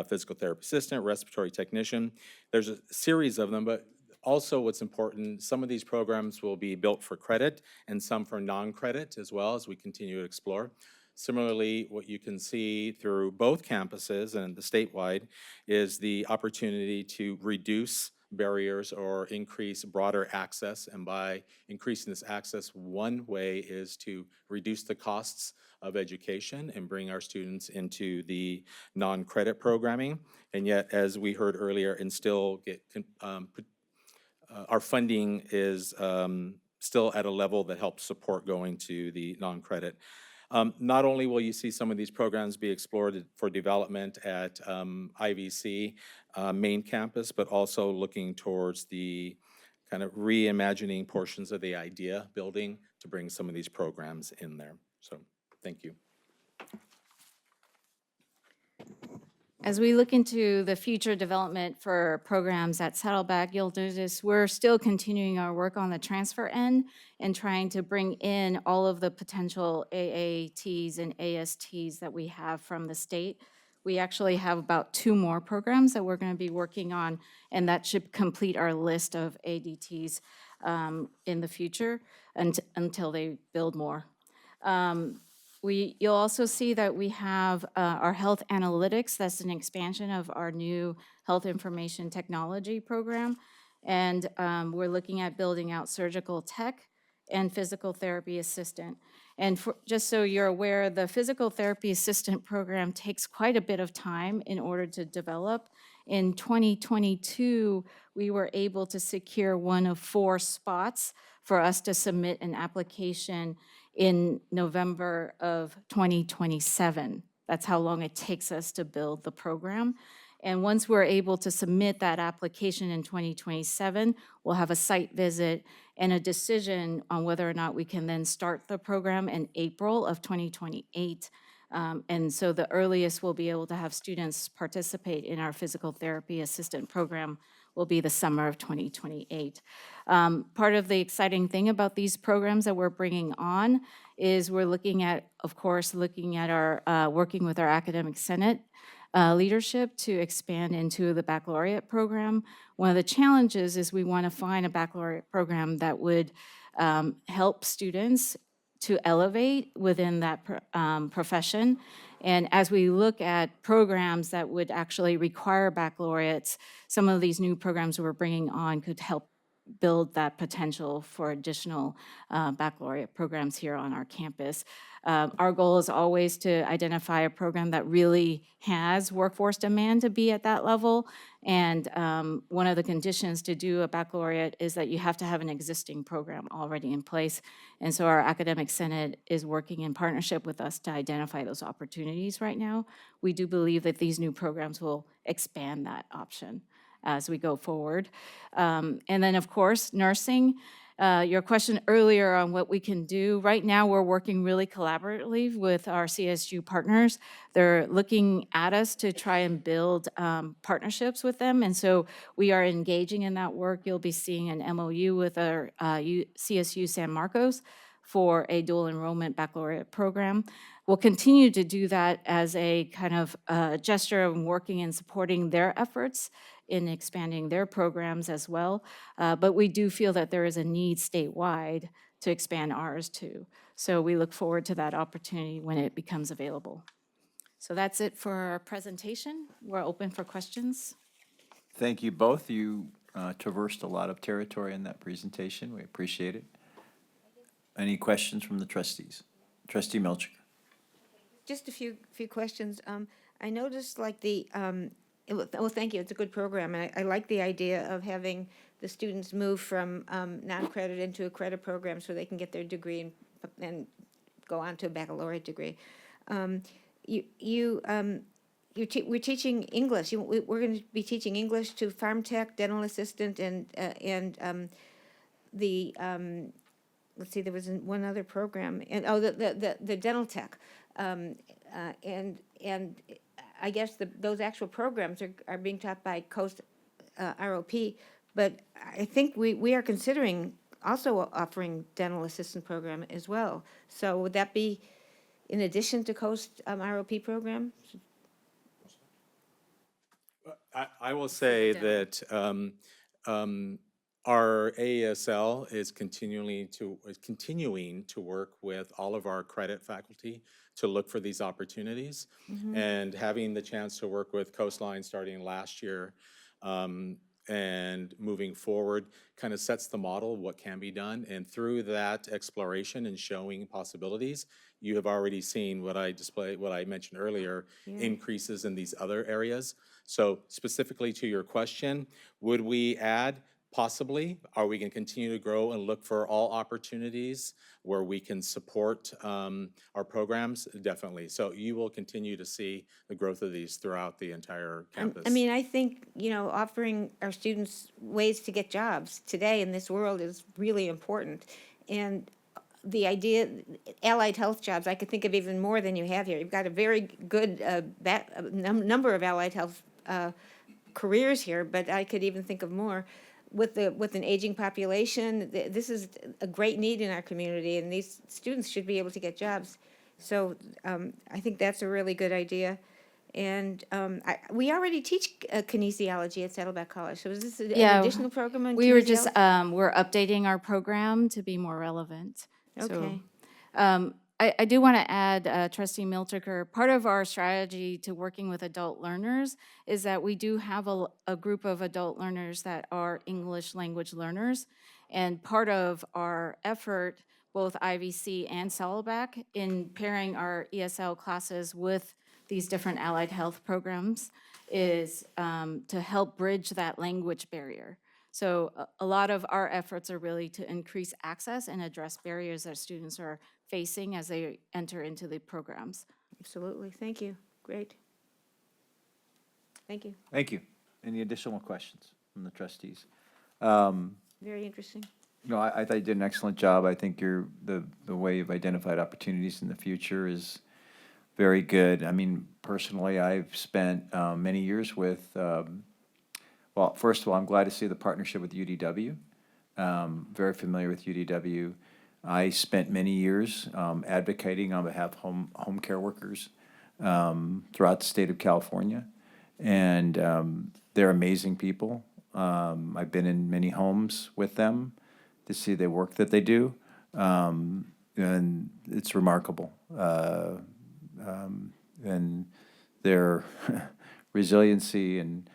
physical therapy assistant, respiratory technician. There's a series of them, but also what's important, some of these programs will be built for credit and some for non-credit as well as we continue to explore. Similarly, what you can see through both campuses and the statewide is the opportunity to reduce barriers or increase broader access. And by increasing this access, one way is to reduce the costs of education and bring our students into the non-credit programming. And yet, as we heard earlier, and still get our funding is still at a level that helps support going to the non-credit. Not only will you see some of these programs be explored for development at IVC main campus, but also looking towards the kind of reimagining portions of the idea building to bring some of these programs in there. So thank you. As we look into the future development for programs at Saddleback, you'll notice we're still continuing our work on the transfer end and trying to bring in all of the potential AATs and ASTs that we have from the state. We actually have about 2 more programs that we're going to be working on, and that should complete our list of ADTs in the future until they build more. You'll also see that we have our health analytics. That's an expansion of our new health information technology program. And we're looking at building out surgical tech and physical therapy assistant. And just so you're aware, the physical therapy assistant program takes quite a bit of time in order to develop. In 2022, we were able to secure one of 4 spots for us to submit an application in November of 2027. That's how long it takes us to build the program. And once we're able to submit that application in 2027, we'll have a site visit and a decision on whether or not we can then start the program in April of 2028. And so the earliest we'll be able to have students participate in our physical therapy assistant program will be the summer of 2028. Part of the exciting thing about these programs that we're bringing on is we're looking at, of course, looking at our, working with our academic senate leadership to expand into the baccalaureate program. One of the challenges is we want to find a baccalaureate program that would help students to elevate within that profession. And as we look at programs that would actually require baccalaureates, some of these new programs we're bringing on could help build that potential for additional baccalaureate programs here on our campus. Our goal is always to identify a program that really has workforce demand to be at that level. And one of the conditions to do a baccalaureate is that you have to have an existing program already in place. And so our academic senate is working in partnership with us to identify those opportunities right now. We do believe that these new programs will expand that option as we go forward. And then, of course, nursing. Your question earlier on what we can do. Right now, we're working really collaboratively with our CSU partners. They're looking at us to try and build partnerships with them. And so we are engaging in that work. You'll be seeing an MOU with our CSU San Marcos for a dual enrollment baccalaureate program. We'll continue to do that as a kind of gesture of working and supporting their efforts in expanding their programs as well. But we do feel that there is a need statewide to expand ours too. So we look forward to that opportunity when it becomes available. So that's it for our presentation. We're open for questions. Thank you both. You traversed a lot of territory in that presentation. We appreciate it. Any questions from the trustees? Trustee Milchiker. Just a few questions. I noticed like the, well, thank you, it's a good program. And I like the idea of having the students move from non-credit into a credit program so they can get their degree and go on to a baccalaureate degree. We're teaching English. We're going to be teaching English to farm tech, dental assistant, and let's see, there was one other program, and the dental tech, and I guess those actual programs are being taught by Coast ROP, but I think we are considering also offering dental assistant program as well. So would that be in addition to Coast ROP program? I will say that our AESL is continuing to work with all of our credit faculty to look for these opportunities. And having the chance to work with Coastline starting last year and moving forward kind of sets the model of what can be done. And through that exploration and showing possibilities, you have already seen what I mentioned earlier, increases in these other areas. So specifically to your question, would we add? Possibly. Are we going to continue to grow and look for all opportunities where we can support our programs? Definitely. So you will continue to see the growth of these throughout the entire campus. I mean, I think, offering our students ways to get jobs today in this world is really important. And the idea, allied health jobs, I could think of even more than you have here. You've got a very good number of allied health careers here, but I could even think of more. With an aging population, this is a great need in our community, and these students should be able to get jobs. So I think that's a really good idea. And we already teach kinesiology at Saddleback College. So is this an additional program on we were just, kinesiology? we're updating our program to be more relevant. Okay. So, I do want to add, Trustee Milchiker, part of our strategy to working with adult learners is that we do have a group of adult learners that are English language learners. And part of our effort, both IVC and Saddleback, in pairing our ESL classes with these different allied health programs is to help bridge that language barrier. So a lot of our efforts are really to increase access and address barriers that students are facing as they enter into the programs. Absolutely, thank you, great. Thank you, Thank you. Any additional questions from the trustees? very interesting. No, I thought you did an excellent job. I think the way you've identified opportunities in the future is very good. I mean, personally, I've spent many years with, well, first of all, I'm glad to see the partnership with UDW. Very familiar with UDW. I spent many years advocating on behalf of home care workers throughout the state of California. And they're amazing people. I've been in many homes with them to see the work that they do, and it's remarkable. And their resiliency and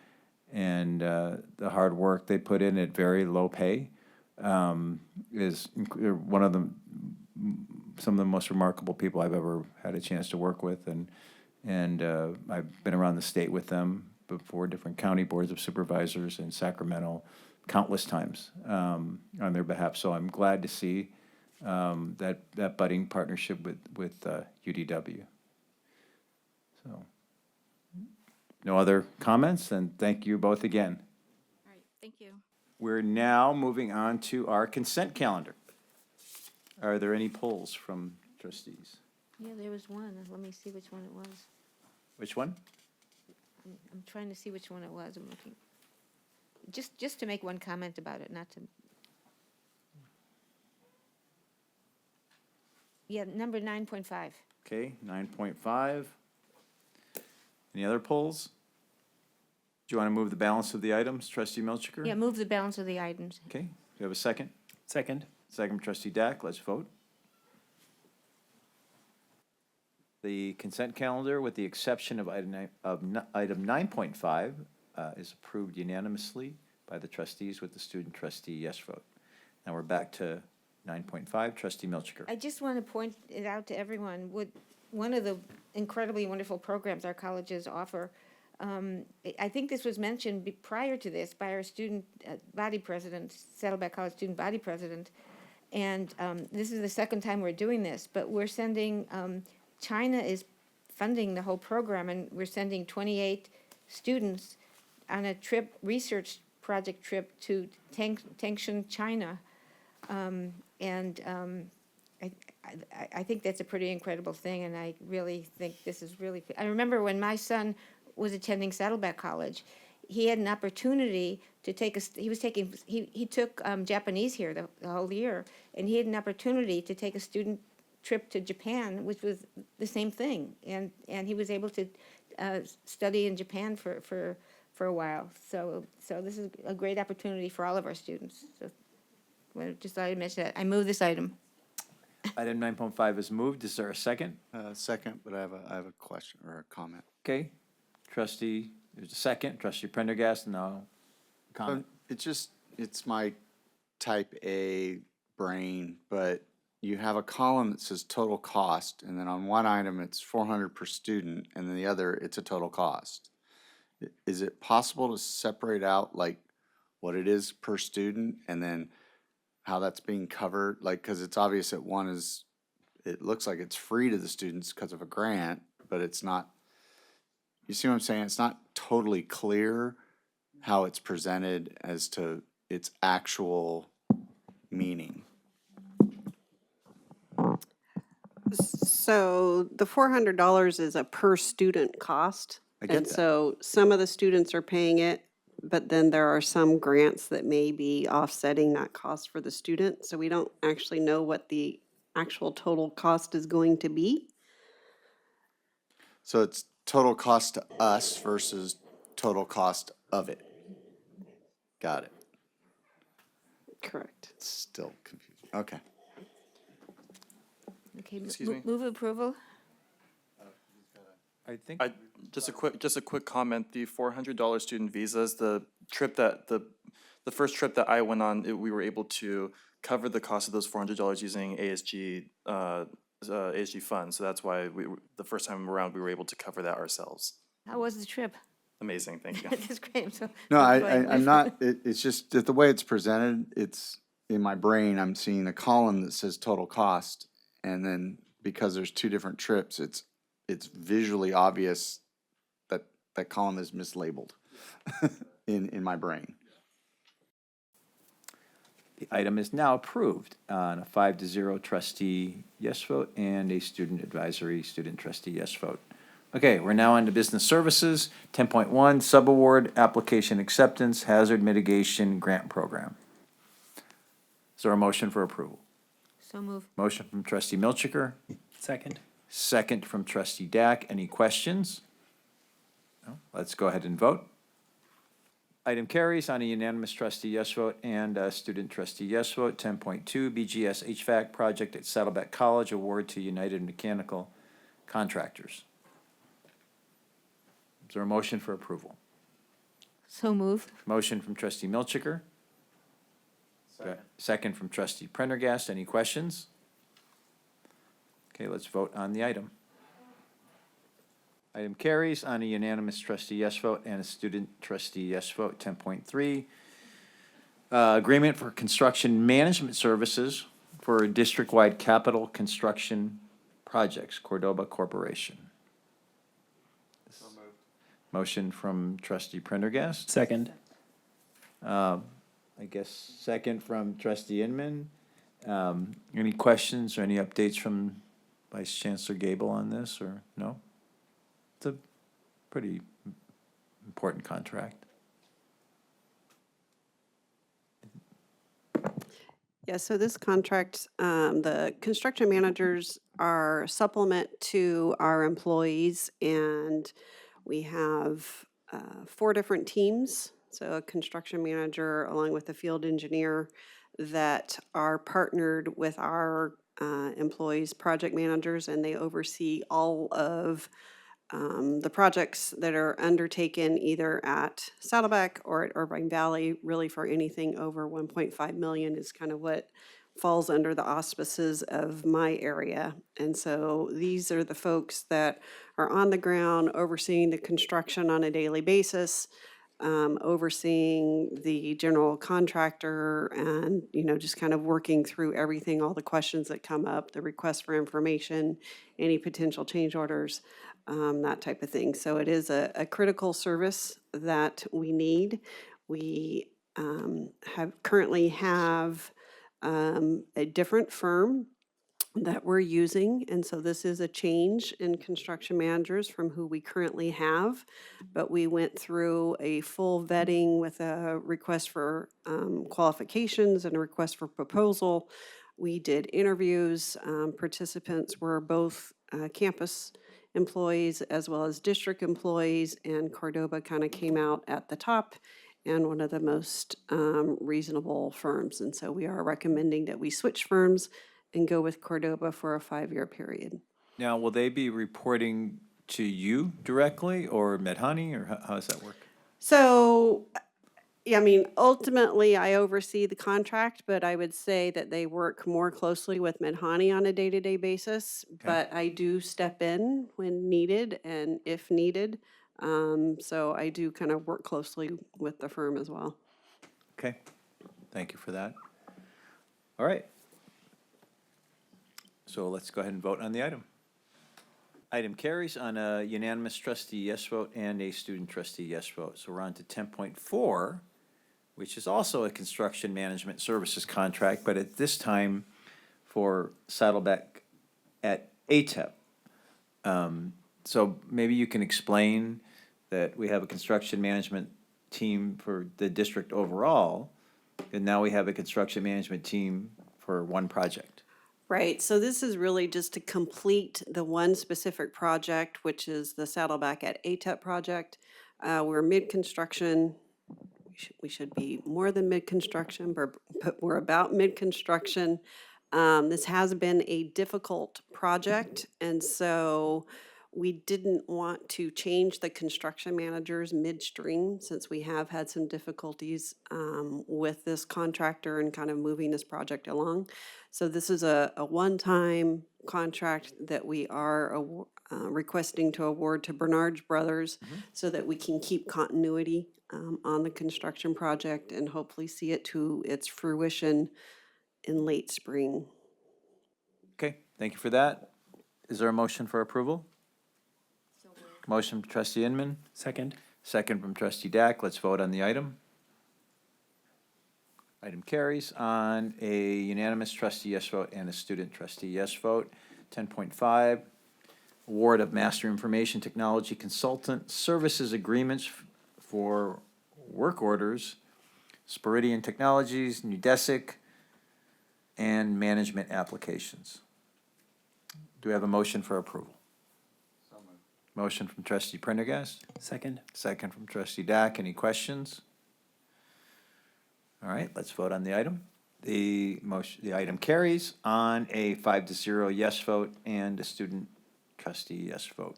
the hard work they put in at very low pay is one of some of the most remarkable people I've ever had a chance to work with, and I've been around the state with them before, different county boards of supervisors in Sacramento, countless times on their behalf. So I'm glad to see that budding partnership with UDW. So, no other comments, and thank you both again. All right, thank you. We're now moving on to our consent calendar. Are there any polls from trustees? Yeah, there was one, let me see which one it was. Which one? I'm trying to see which one it was, I'm looking. Just to make one comment about it, not to. Yeah, number 9.5. Okay, 9.5. Any other polls? Do you want to move the balance of the items, trustee Milchiker? Yeah, move the balance of the items. Okay, do you have a second? Second. Second from trustee Dack, let's vote. The consent calendar, with the exception of item 9.5, is approved unanimously by the trustees with the student trustee yes vote. Now we're back to 9.5, trustee Milchiker. I just want to point it out to everyone, one of the incredibly wonderful programs our colleges offer. I think this was mentioned prior to this by our student body president, Saddleback College student body president, and this is the second time we're doing this, but we're sending, China is funding the whole program, and we're sending 28 students on a research project trip to Tangshan, China. I think that's a pretty incredible thing, and I really think this is really, I remember when my son was attending Saddleback College, he had an opportunity to take he took Japanese here the whole year, and he had an opportunity to take a student trip to Japan, which was the same thing, and he was able to study in Japan for a while. So this is a great opportunity for all of our students. So just thought I'd mention that. I move this item. Item 9.5 is moved. Is there a second? Second, but I have a question or a comment. Okay, trustee, there's a second. Trustee Prendergast, now comment. It's my type A brain, but you have a column that says total cost, and then on one item it's 400 per student, and then the other it's a total cost. Is it possible to separate out like what it is per student and then how that's being covered? Like, because it's obvious that one is, it looks like it's free to the students because of a grant, but it's not, you see what I'm saying? It's not totally clear how it's presented as to its actual meaning. So the $400 is a per student cost. I get And that. so some of the students are paying it, but then there are some grants that may be offsetting that cost for the student. So we don't actually know what the actual total cost is going to be. So it's total cost to us versus total cost of it. Got it. Correct. It's still confusing. Okay. Okay, Excuse me? move approval. I think. Just a quick comment. The $400 student visas, the first trip that I went on, we were able to cover the cost of those $400 using ASG ASG funds, so that's why the first time around, we were able to cover that ourselves. How was the trip? Amazing, thank you. That's great, so. No, that's why I'm not, it's just that the way it's presented, it's, in my brain, I'm seeing a column that says total cost. And then because there's two different trips, it's visually obvious that that column is mislabeled in my brain. The item is now approved on a 5-0 trustee yes vote and a student advisory student trustee yes vote. Okay, we're now on to business services. 10.1, subaward application acceptance, hazard mitigation grant program. Is there a motion for approval? So move. Motion from trustee Milchiker, Second. second from trustee Dack. Any questions? No? Let's go ahead and vote. Item carries on a unanimous trustee yes vote and a student trustee yes vote. 10.2, BGS HVAC project at Saddleback College, award to United Mechanical Contractors. Is there a motion for approval? So move. Motion from trustee Milchiker. Second from trustee Prendergast. Any questions? Okay, let's vote on the item. Item carries on a unanimous trustee yes vote and a student trustee yes vote. 10.3, agreement for construction management services for district-wide capital construction projects, Cordoba Corporation. Motion from trustee Prendergast. Second. I guess second from trustee Inman. Any questions or any updates from Vice Chancellor Gable on this, or no? It's a pretty important contract. Yeah, so this contract, the construction managers are supplement to our employees, and we have 4 different teams. So a construction manager along with a field engineer that are partnered with our employees, project managers, and they oversee all of the projects that are undertaken either at Saddleback or at Irvine Valley. Really, for anything over 1.5 million is kind of what falls under the auspices of my area. And so these are the folks that are on the ground overseeing the construction on a daily basis, overseeing the general contractor, and, you know, just kind of working through everything, all the questions that come up, the request for information, any potential change orders, that type of thing. So it is a critical service that we need. We currently have a different firm that we're using, and so this is a change in construction managers from who we currently have. But we went through a full vetting with a request for qualifications and a request for proposal. We did interviews. Participants were both campus employees as well as district employees, and Cordoba kind of came out at the top and one of the most reasonable firms. And so we are recommending that we switch firms and go with Cordoba for a 5-year period. Now, will they be reporting to you directly, or Medhani, or how does that work? So, yeah, I mean, ultimately, I oversee the contract, but I would say that they work more closely with Medhani on a day-to-day basis. But I do step in when needed and if needed. So I do kind of work closely with the firm as well. Okay, thank you for that. All right. So let's go ahead and vote on the item. Item carries on a unanimous trustee yes vote and a student trustee yes vote. So we're on to 10.4, which is also a construction management services contract, but at this time for Saddleback at ATEP. So maybe you can explain that we have a construction management team for the district overall, and now we have a construction management team for one project. Right, so this is really just to complete the one specific project, which is the Saddleback at ATEP project. We're mid-construction. We should be more than mid-construction, but we're about mid-construction. This has been a difficult project, and so We didn't want to change the construction managers midstream since we have had some difficulties with this contractor and kind of moving this project along. So this is a one-time contract that we are requesting to award to Bernard's Brothers so that we can keep continuity on the construction project and hopefully see it to its fruition in late spring. Okay, thank you for that. Is there a motion for approval? Motion from trustee Inman, Second. second from trustee Dack. Let's vote on the item. Item carries on a unanimous trustee yes vote and a student trustee yes vote. 10.5, award of master information technology consultant services agreements for work orders, Spiridion Technologies, Nudesic, and management applications. Do we have a motion for approval? Motion from trustee Prendergast, Second. second from trustee Dack. Any questions? All right, let's vote on the item. The item carries on a 5-0 yes vote and a student trustee yes vote.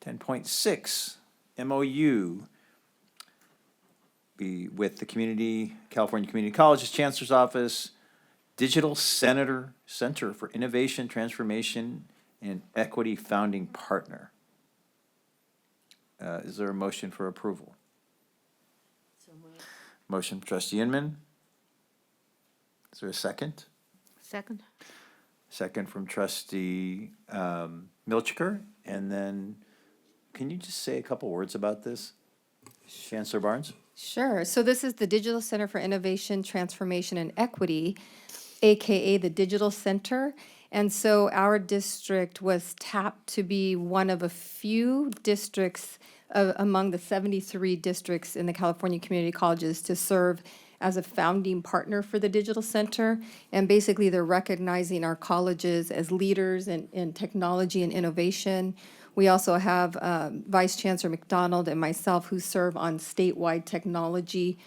10.6, MOU be with the California Community Colleges Chancellor's Office, Digital Center for Innovation, Transformation, and Equity Founding Partner. Is there a motion for approval? Motion from trustee Inman. Is there a second? Second. Second from trustee Milchker. And then, can you just say a couple words about this? Chancellor Barnes? Sure. So this is the Digital Center for Innovation, Transformation, and Equity, AKA the Digital Center. And so our district was tapped to be one of a few districts among the 73 districts in the California Community Colleges to serve as a founding partner for the Digital Center. And basically, they're recognizing our colleges as leaders in technology and innovation. We also have Vice Chancellor McDonald and myself who serve on statewide technology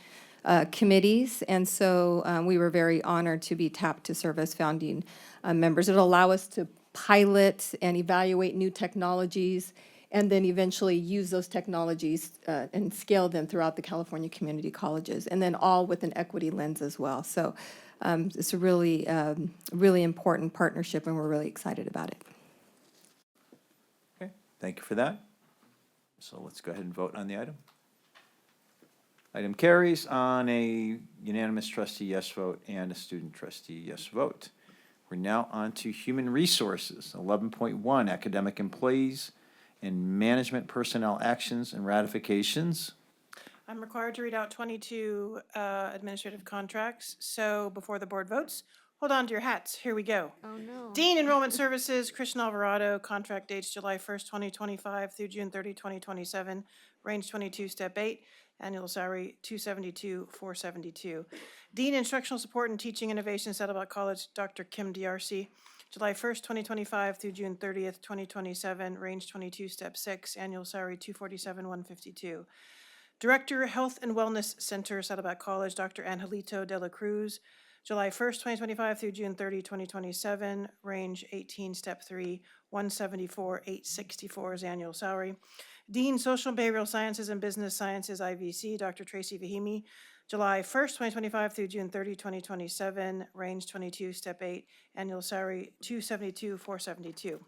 committees. And so we were very honored to be tapped to serve as founding members. It'll allow us to pilot and evaluate new technologies and then eventually use those technologies and scale them throughout the California community colleges, and then all with an equity lens as well. So it's a really, really important partnership, and we're really excited about it. Okay, thank you for that. So let's go ahead and vote on the item. Item carries on a unanimous trustee yes vote and a student trustee yes vote. We're now on to human resources, 11.1, academic employees and management personnel actions and ratifications. I'm required to read out 22 administrative contracts, so before the board votes, hold on to your hats. Here we go. Oh, no. Dean Enrollment Services, Christian Alvarado, contract dates July 1st, 2025 through June 30, 2027, range 22, step 8, annual salary $272,472. Dean Instructional Support and Teaching Innovation, Saddleback College, Dr. Kim DRC, July 1st, 2025 through June 30th, 2027, range 22, step 6, annual salary $247,152. Director, Health and Wellness Center, Saddleback College, Dr. Angelito de la Cruz, July 1st, 2025 through June 30, 2027, range 18, step 3, $174,864 is annual salary. Dean, Social and Behavioral Sciences and Business Sciences, IVC, Dr. Tracy Vahimi, July 1st, 2025 through June 30, 2027, range 22, step 8, annual salary $272,472.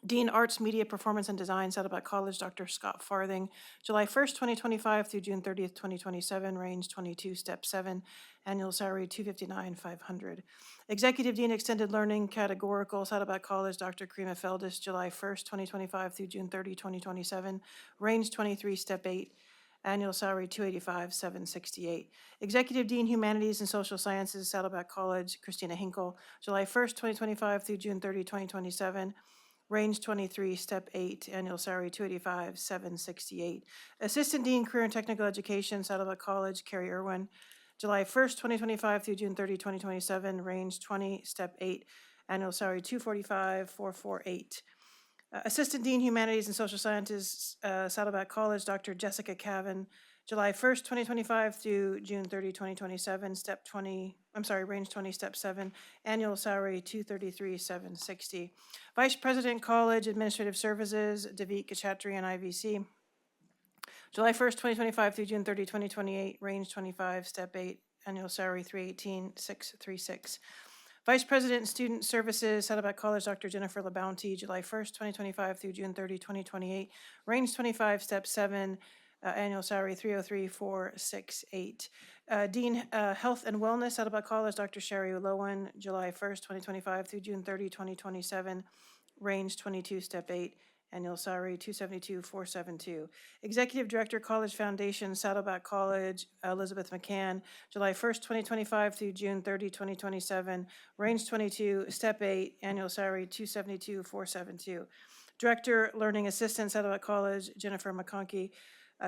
Dean Arts, Media, Performance, and Design, Saddleback College, Dr. Scott Farthing, July 1st, 2025 through June 30th, 2027, range 22, step 7, annual salary $259,500. Executive Dean, Extended Learning, Categorical, Saddleback College, Dr. Karima Feldis, July 1st, 2025 through June 30, 2027, range 23, step 8, annual salary $285,768. Executive Dean, Humanities and Social Sciences, Saddleback College, Christina Hinkle, July 1st, 2025 through June 30, 2027, range 23, step 8, annual salary $285,768. Assistant Dean, Career and Technical Education, Saddleback College, Carrie Irwin, July 1st, 2025 through June 30, 2027, range 20, step 8, annual salary $245,448. Assistant Dean, Humanities and Social Sciences, Saddleback College, Dr. Jessica Cavan, July 1st, 2025 through June 30, 2027, range 20, step 7, annual salary $233,760. Vice President, College Administrative Services, Davit Kachatrian, IVC. July 1st, 2025 through June 30, 2028, range 25, step 8, annual salary $318,636. Vice President, Student Services, Saddleback College, Dr. Jennifer LaBounty, July 1st, 2025 through June 30, 2028, range 25, step 7, annual salary $303,468. Dean, Health and Wellness, Saddleback College, Dr. Sherry Lowen, July 1st, 2025 through June 30, 2027, range 22, step 8, annual salary $272,472. Executive Director, College Foundation, Saddleback College, Elizabeth McCann, July 1st, 2025 through June 30, 2027, range 22, step 8, annual salary $272,472. Director, Learning Assistant, Saddleback College, Jennifer McConkey,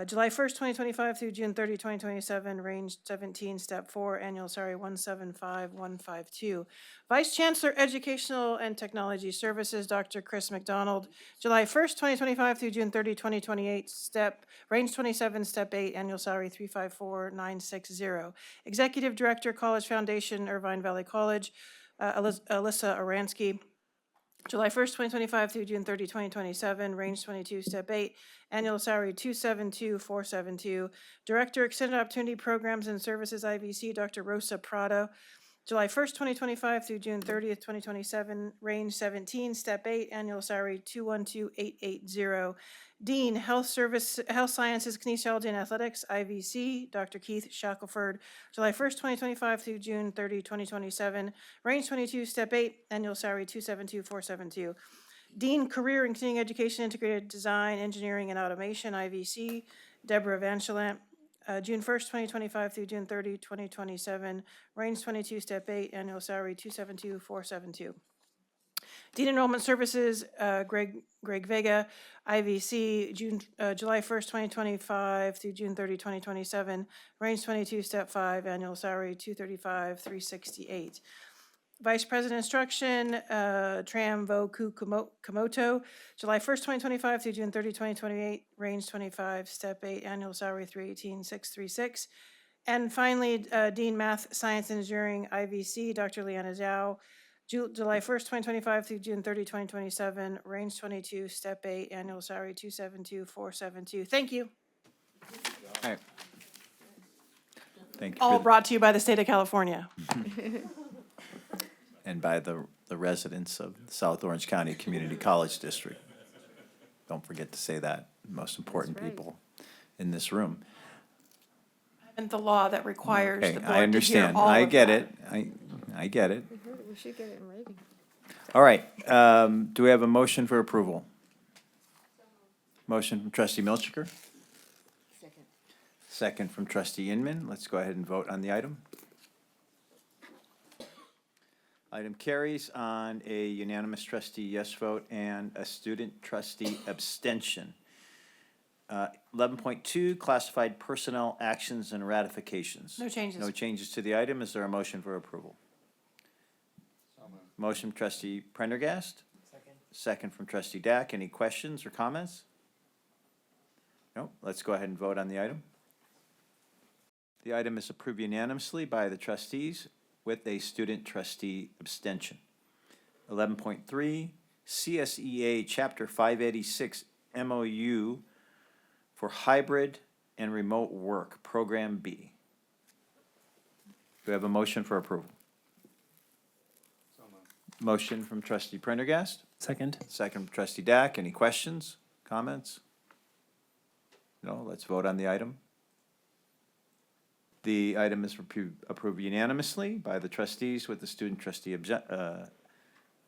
July 1st, 2025 through June 30, 2027, range 17, step 4, annual salary $175,152. Vice Chancellor, Educational and Technology Services, Dr. Chris McDonald, July 1st, 2025 through June 30, 2028, range 27, step 8, annual salary $354,960. Executive Director, College Foundation, Irvine Valley College, Alyssa Oransky, July 1st, 2025 through June 30, 2027, range 22, step 8, annual salary $272,472. Director, Extended Opportunity Programs and Services, IVC, Dr. Rosa Prado, July 1st, 2025 through June 30th, 2027, range 17, step 8, annual salary $212,880. Dean, Health Sciences, Kinesiology and Athletics, IVC, Dr. Keith Shackelford, July 1st, 2025 through June 30, 2027, range 22, step 8, annual salary $272,472. Dean, Career and Continuing Education, Integrated Design, Engineering and Automation, IVC, Deborah Vanchelant, June 1st, 2025 through June 30, 2027, range 22, step 8, annual salary $272,472. Dean Enrollment Services, Greg Vega, IVC, July 1st, 2025 through June 30, 2027, range 22, step 5, annual salary $235,368. Vice President Instruction, Tram Vo Ku Komoto, July 1st, 2025 through June 30, 2028, range 25, step 8, annual salary $318,636. And finally, Dean Math, Science and Engineering, IVC, Dr. Liana Zhao, July 1st, 2025 through June 30, 2027, range 22, step 8, annual salary $272,472. Thank you. All right. Thank you. All brought to you by the state of California. And by the residents of the South Orange County Community College District. Don't forget to say that, most important people in this room. And the law that requires Okay, the I board to hear understand. all I of get that. it. I get it. We should get it in writing. All right, do we have a motion for approval? Motion from trustee Milchiker, second from trustee Inman. Let's go ahead and vote on the item. Item carries on a unanimous trustee yes vote and a student trustee abstention. 11.2, classified personnel actions and ratifications. No changes. No changes to the item. Is there a motion for approval? Motion from trustee Prendergast. Second from trustee Dack. Any questions or comments? No. Let's go ahead and vote on the item. The item is approved unanimously by the trustees with a student trustee abstention. 11.3, CSEA Chapter 586 MOU for hybrid and remote work, Program B. Do we have a motion for approval? Motion from trustee Prendergast. Second. Second from trustee Dack. Any questions, comments? No, let's vote on the item. The item is approved unanimously by the trustees with the student trustee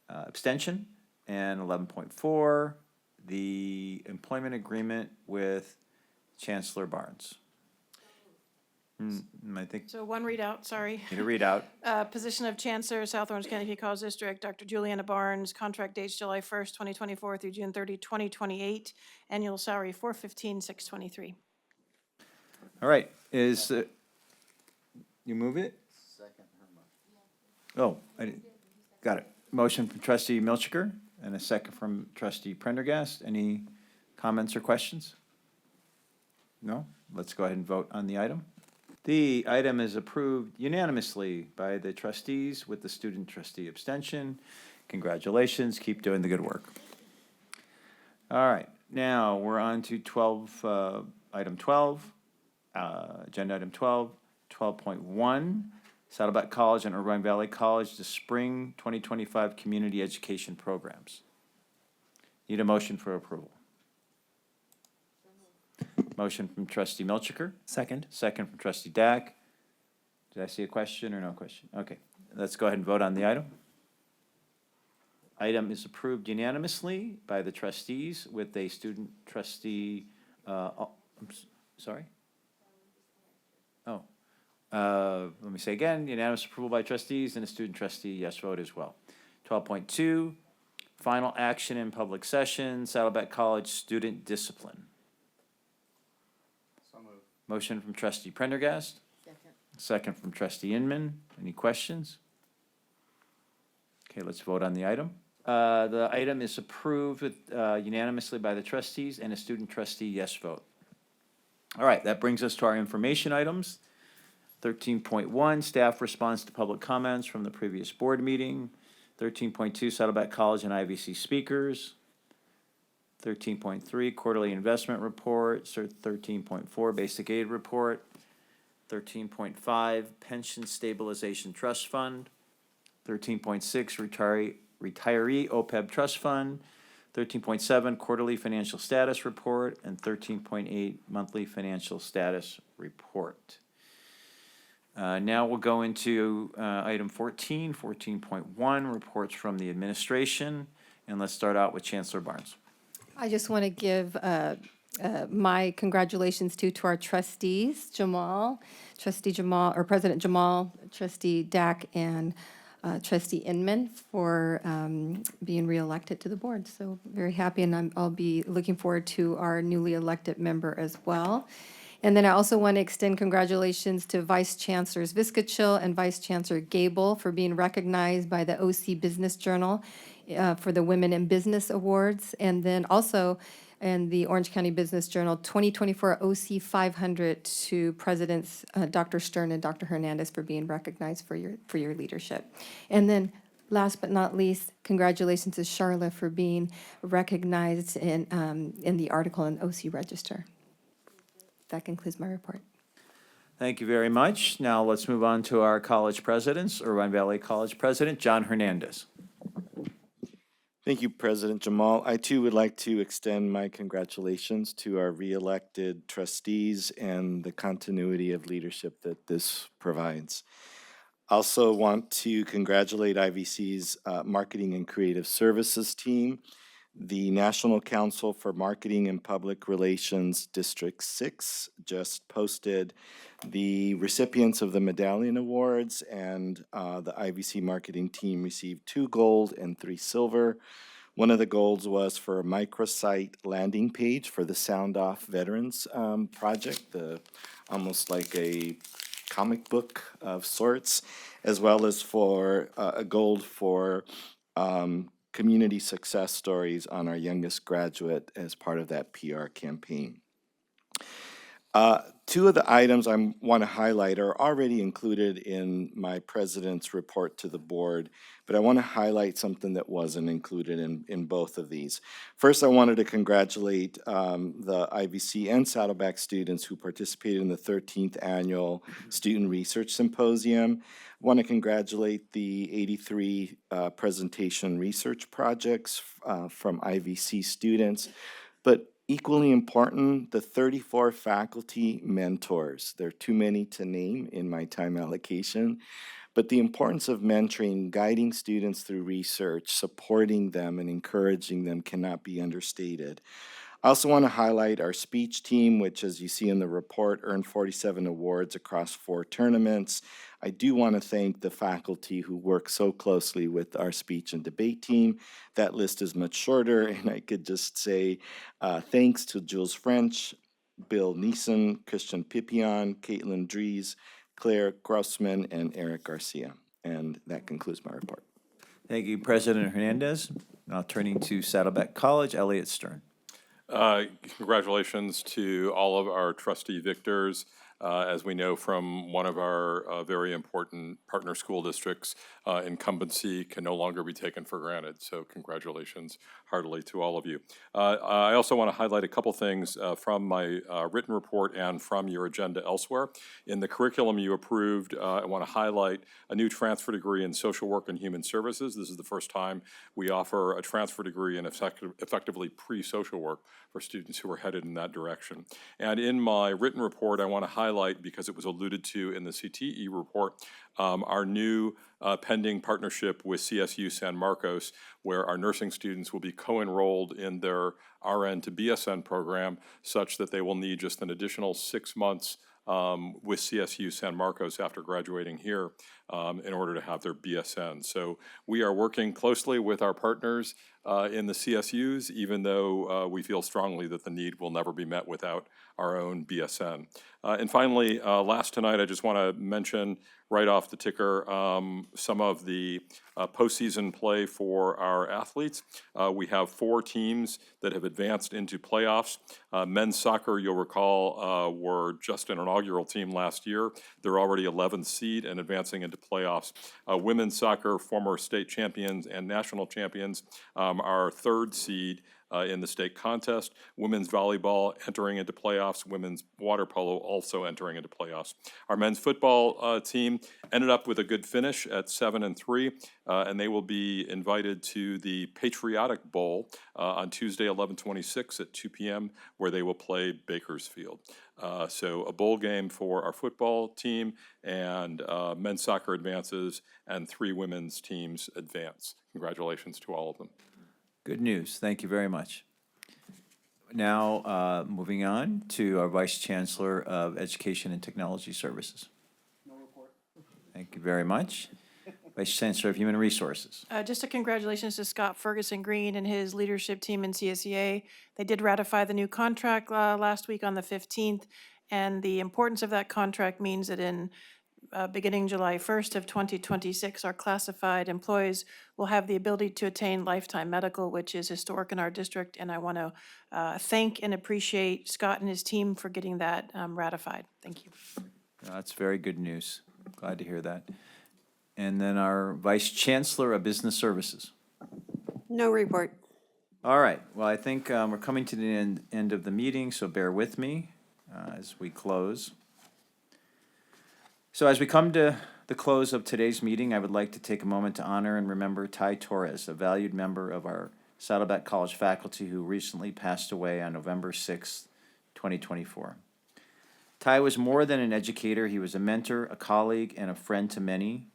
abstention. And 11.4, the employment agreement with Chancellor Barnes. I think, So one readout, sorry. need a readout. Position of Chancellor, South Orange County Community College District, Dr. Juliana Barnes, contract dates July 1st, 2024 through June 30, 2028, annual salary $415,623. All right, you move it? Oh, I didn't, got it. Motion from trustee Milchiker and a second from trustee Prendergast. Any comments or questions? No? Let's go ahead and vote on the item. The item is approved unanimously by the trustees with the student trustee abstention. Congratulations, keep doing the good work. All right, now we're on to item 12, agenda item 12, 12.1, Saddleback College and Irvine Valley College, the spring 2025 community education programs. Need a motion for approval. Motion from trustee Milchiker. Second. Second from trustee Dack. Did I see a question or no question? Okay, let's go ahead and vote on the item. Item is approved unanimously by the trustees with a student trustee, sorry? Oh, let me say again, unanimous approval by trustees and a student trustee yes vote as well. 12.2, final action in public session, Saddleback College student discipline. Motion from trustee Prendergast. Second from trustee Inman. Any questions? Okay, let's vote on the item. The item is approved with, unanimously by the trustees and a student trustee yes vote. All right, that brings us to our information items. 13.1, staff response to public comments from the previous board meeting. 13.2, Saddleback College and IVC speakers. 13.3, quarterly investment report. 13.4, basic aid report. 13.5, pension stabilization trust fund. 13.6, retiree OPEB trust fund. 13.7, quarterly financial status report, and 13.8, monthly financial status report. Now we'll go into item 14, 14.1, reports from the administration, and let's start out with Chancellor Barnes. I just want to give my congratulations to our trustees, Trustee Jamal, or President Jamal, Trustee Dack, and Trustee Inman for being reelected to the board. So very happy, and I'll be looking forward to our newly elected member as well. And then I also want to extend congratulations to Vice Chancellors Viscachill and Vice Chancellor Gable for being recognized by the OC Business Journal for the Women in Business Awards. And then also in the Orange County Business Journal 2024 OC 500 to Presidents Dr. Stern and Dr. Hernandez for being recognized for your leadership. And then last but not least, congratulations to Charla for being recognized in the article in OC Register. That concludes my report. Thank you very much. Now let's move on to our college presidents. Irvine Valley College President, John Hernandez. Thank you, President Jamal. I too would like to extend my congratulations to our re-elected trustees and the continuity of leadership that this provides. Also want to congratulate IVC's Marketing and Creative Services team. The National Council for Marketing and Public Relations District 6 just posted the recipients of the Medallion Awards, and the IVC marketing team received 2 gold and 3 silver. One of the golds was for a microsite landing page for the Sound Off Veterans project, almost like a comic book of sorts, as well as for a gold for community success stories on our youngest graduate as part of that PR campaign. 2 of the items I want to highlight are already included in my president's report to the board, but I want to highlight something that wasn't included in both of these. First, I wanted to congratulate the IVC and Saddleback students who participated in the 13th Annual Student Research Symposium. I want to congratulate the 83 presentation research projects from IVC students, but equally important, the 34 faculty mentors. There are too many to name in my time allocation, but the importance of mentoring, guiding students through research, supporting them and encouraging them cannot be understated. I also want to highlight our speech team, which, as you see in the report, earned 47 awards across 4 tournaments. I do want to thank the faculty who work so closely with our speech and debate team. That list is much shorter, and I could just say thanks to Jules French, Bill Neeson, Christian Pipion, Caitlin Dries, Claire Grossman, and Eric Garcia. And that concludes my report. Thank you, President Hernandez. Now turning to Saddleback College, Elliott Stern. Congratulations to all of our trustee victors. As we know from one of our very important partner school districts, incumbency can no longer be taken for granted. So congratulations heartily to all of you. I also want to highlight a couple things from my written report and from your agenda elsewhere. In the curriculum you approved, I want to highlight a new transfer degree in social work and human services. This is the first time we offer a transfer degree in effectively pre-social work for students who are headed in that direction. And in my written report, I want to highlight, because it was alluded to in the CTE report, our new pending partnership with CSU San Marcos, where our nursing students will be co-enrolled in their RN to BSN program, such that they will need just an additional 6 months with CSU San Marcos after graduating here in order to have their BSN. So we are working closely with our partners in the CSUs, even though we feel strongly that the need will never be met without our own BSN. And finally, last tonight, I just want to mention right off the ticker some of the postseason play for our athletes. We have 4 teams that have advanced into playoffs. Men's soccer, you'll recall, were just an inaugural team last year. They're already 11th seed and advancing into playoffs. Women's soccer, former state champions and national champions, are 3rd seed in the state contest. Women's volleyball entering into playoffs. Women's water polo also entering into playoffs. Our men's football team ended up with a good finish at 7-3, and they will be invited to the Patriotic Bowl on Tuesday, 11/26 at 2 p.m., where they will play Bakersfield. So a bowl game for our football team, and men's soccer advances, and 3 women's teams advance. Congratulations to all of them. Good news. Thank you very much. Now, moving on to our Vice Chancellor of Education and Technology Services. No report. Thank you very much. Vice Chancellor of Human Resources. Just a congratulations to Scott Ferguson Green and his leadership team in CSEA. They did ratify the new contract last week on the 15th, and the importance of that contract means that in beginning July 1st of 2026, our classified employees will have the ability to attain lifetime medical, which is historic in our district, and I want to thank and appreciate Scott and his team for getting that ratified. Thank you. That's very good news. Glad to hear that. And then our Vice Chancellor of Business Services. No report. All right. Well, I think we're coming to the end of the meeting, so bear with me as we close. So as we come to the close of today's meeting, I would like to take a moment to honor and remember Ty Torres, a valued member of our Saddleback College faculty who recently passed away on November 6, 2024. Ty was more than an educator. He was a mentor, a colleague, and a friend to many.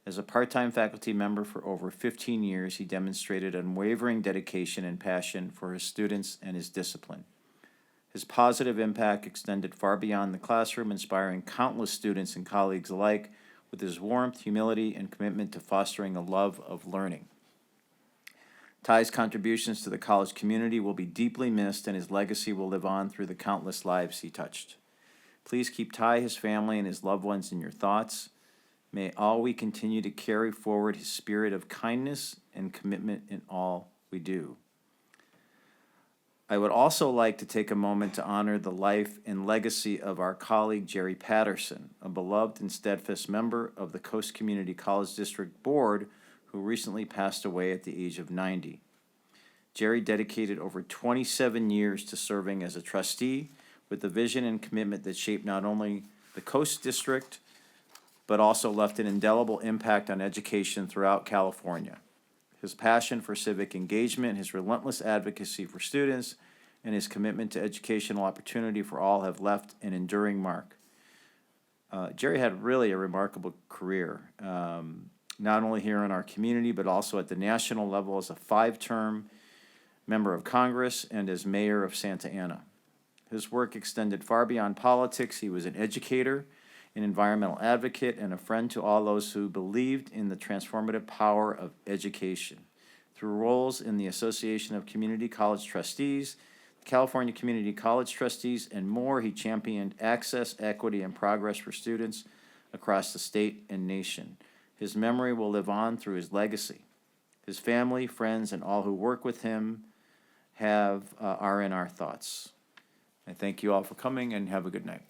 As a part-time faculty member for over 15 years, he demonstrated unwavering dedication and passion for his students and his discipline. His positive impact extended far beyond the classroom, inspiring countless students and colleagues alike with his warmth, humility, and commitment to fostering a love of learning. Ty's contributions to the college community will be deeply missed, and his legacy will live on through the countless lives he touched. Please keep Ty, his family, and his loved ones in your thoughts. May all we continue to carry forward his spirit of kindness and commitment in all we do. I would also like to take a moment to honor the life and legacy of our colleague Jerry Patterson, a beloved and steadfast member of the Coast Community College District Board who recently passed away at the age of 90. Jerry dedicated over 27 years to serving as a trustee with the vision and commitment that shaped not only the Coast District, but also left an indelible impact on education throughout California. His passion for civic engagement, his relentless advocacy for students, and his commitment to educational opportunity for all have left an enduring mark. Jerry had really a remarkable career, not only here in our community, but also at the national level as a 5-term member of Congress and as mayor of Santa Ana. His work extended far beyond politics. He was an educator, an environmental advocate, and a friend to all those who believed in the transformative power of education. Through roles in the Association of Community College Trustees, the California Community College Trustees, and more, he championed access, equity, and progress for students across the state and nation. His memory will live on through his legacy. His family, friends, and all who work with him are in our thoughts. I thank you all for coming and have a good night.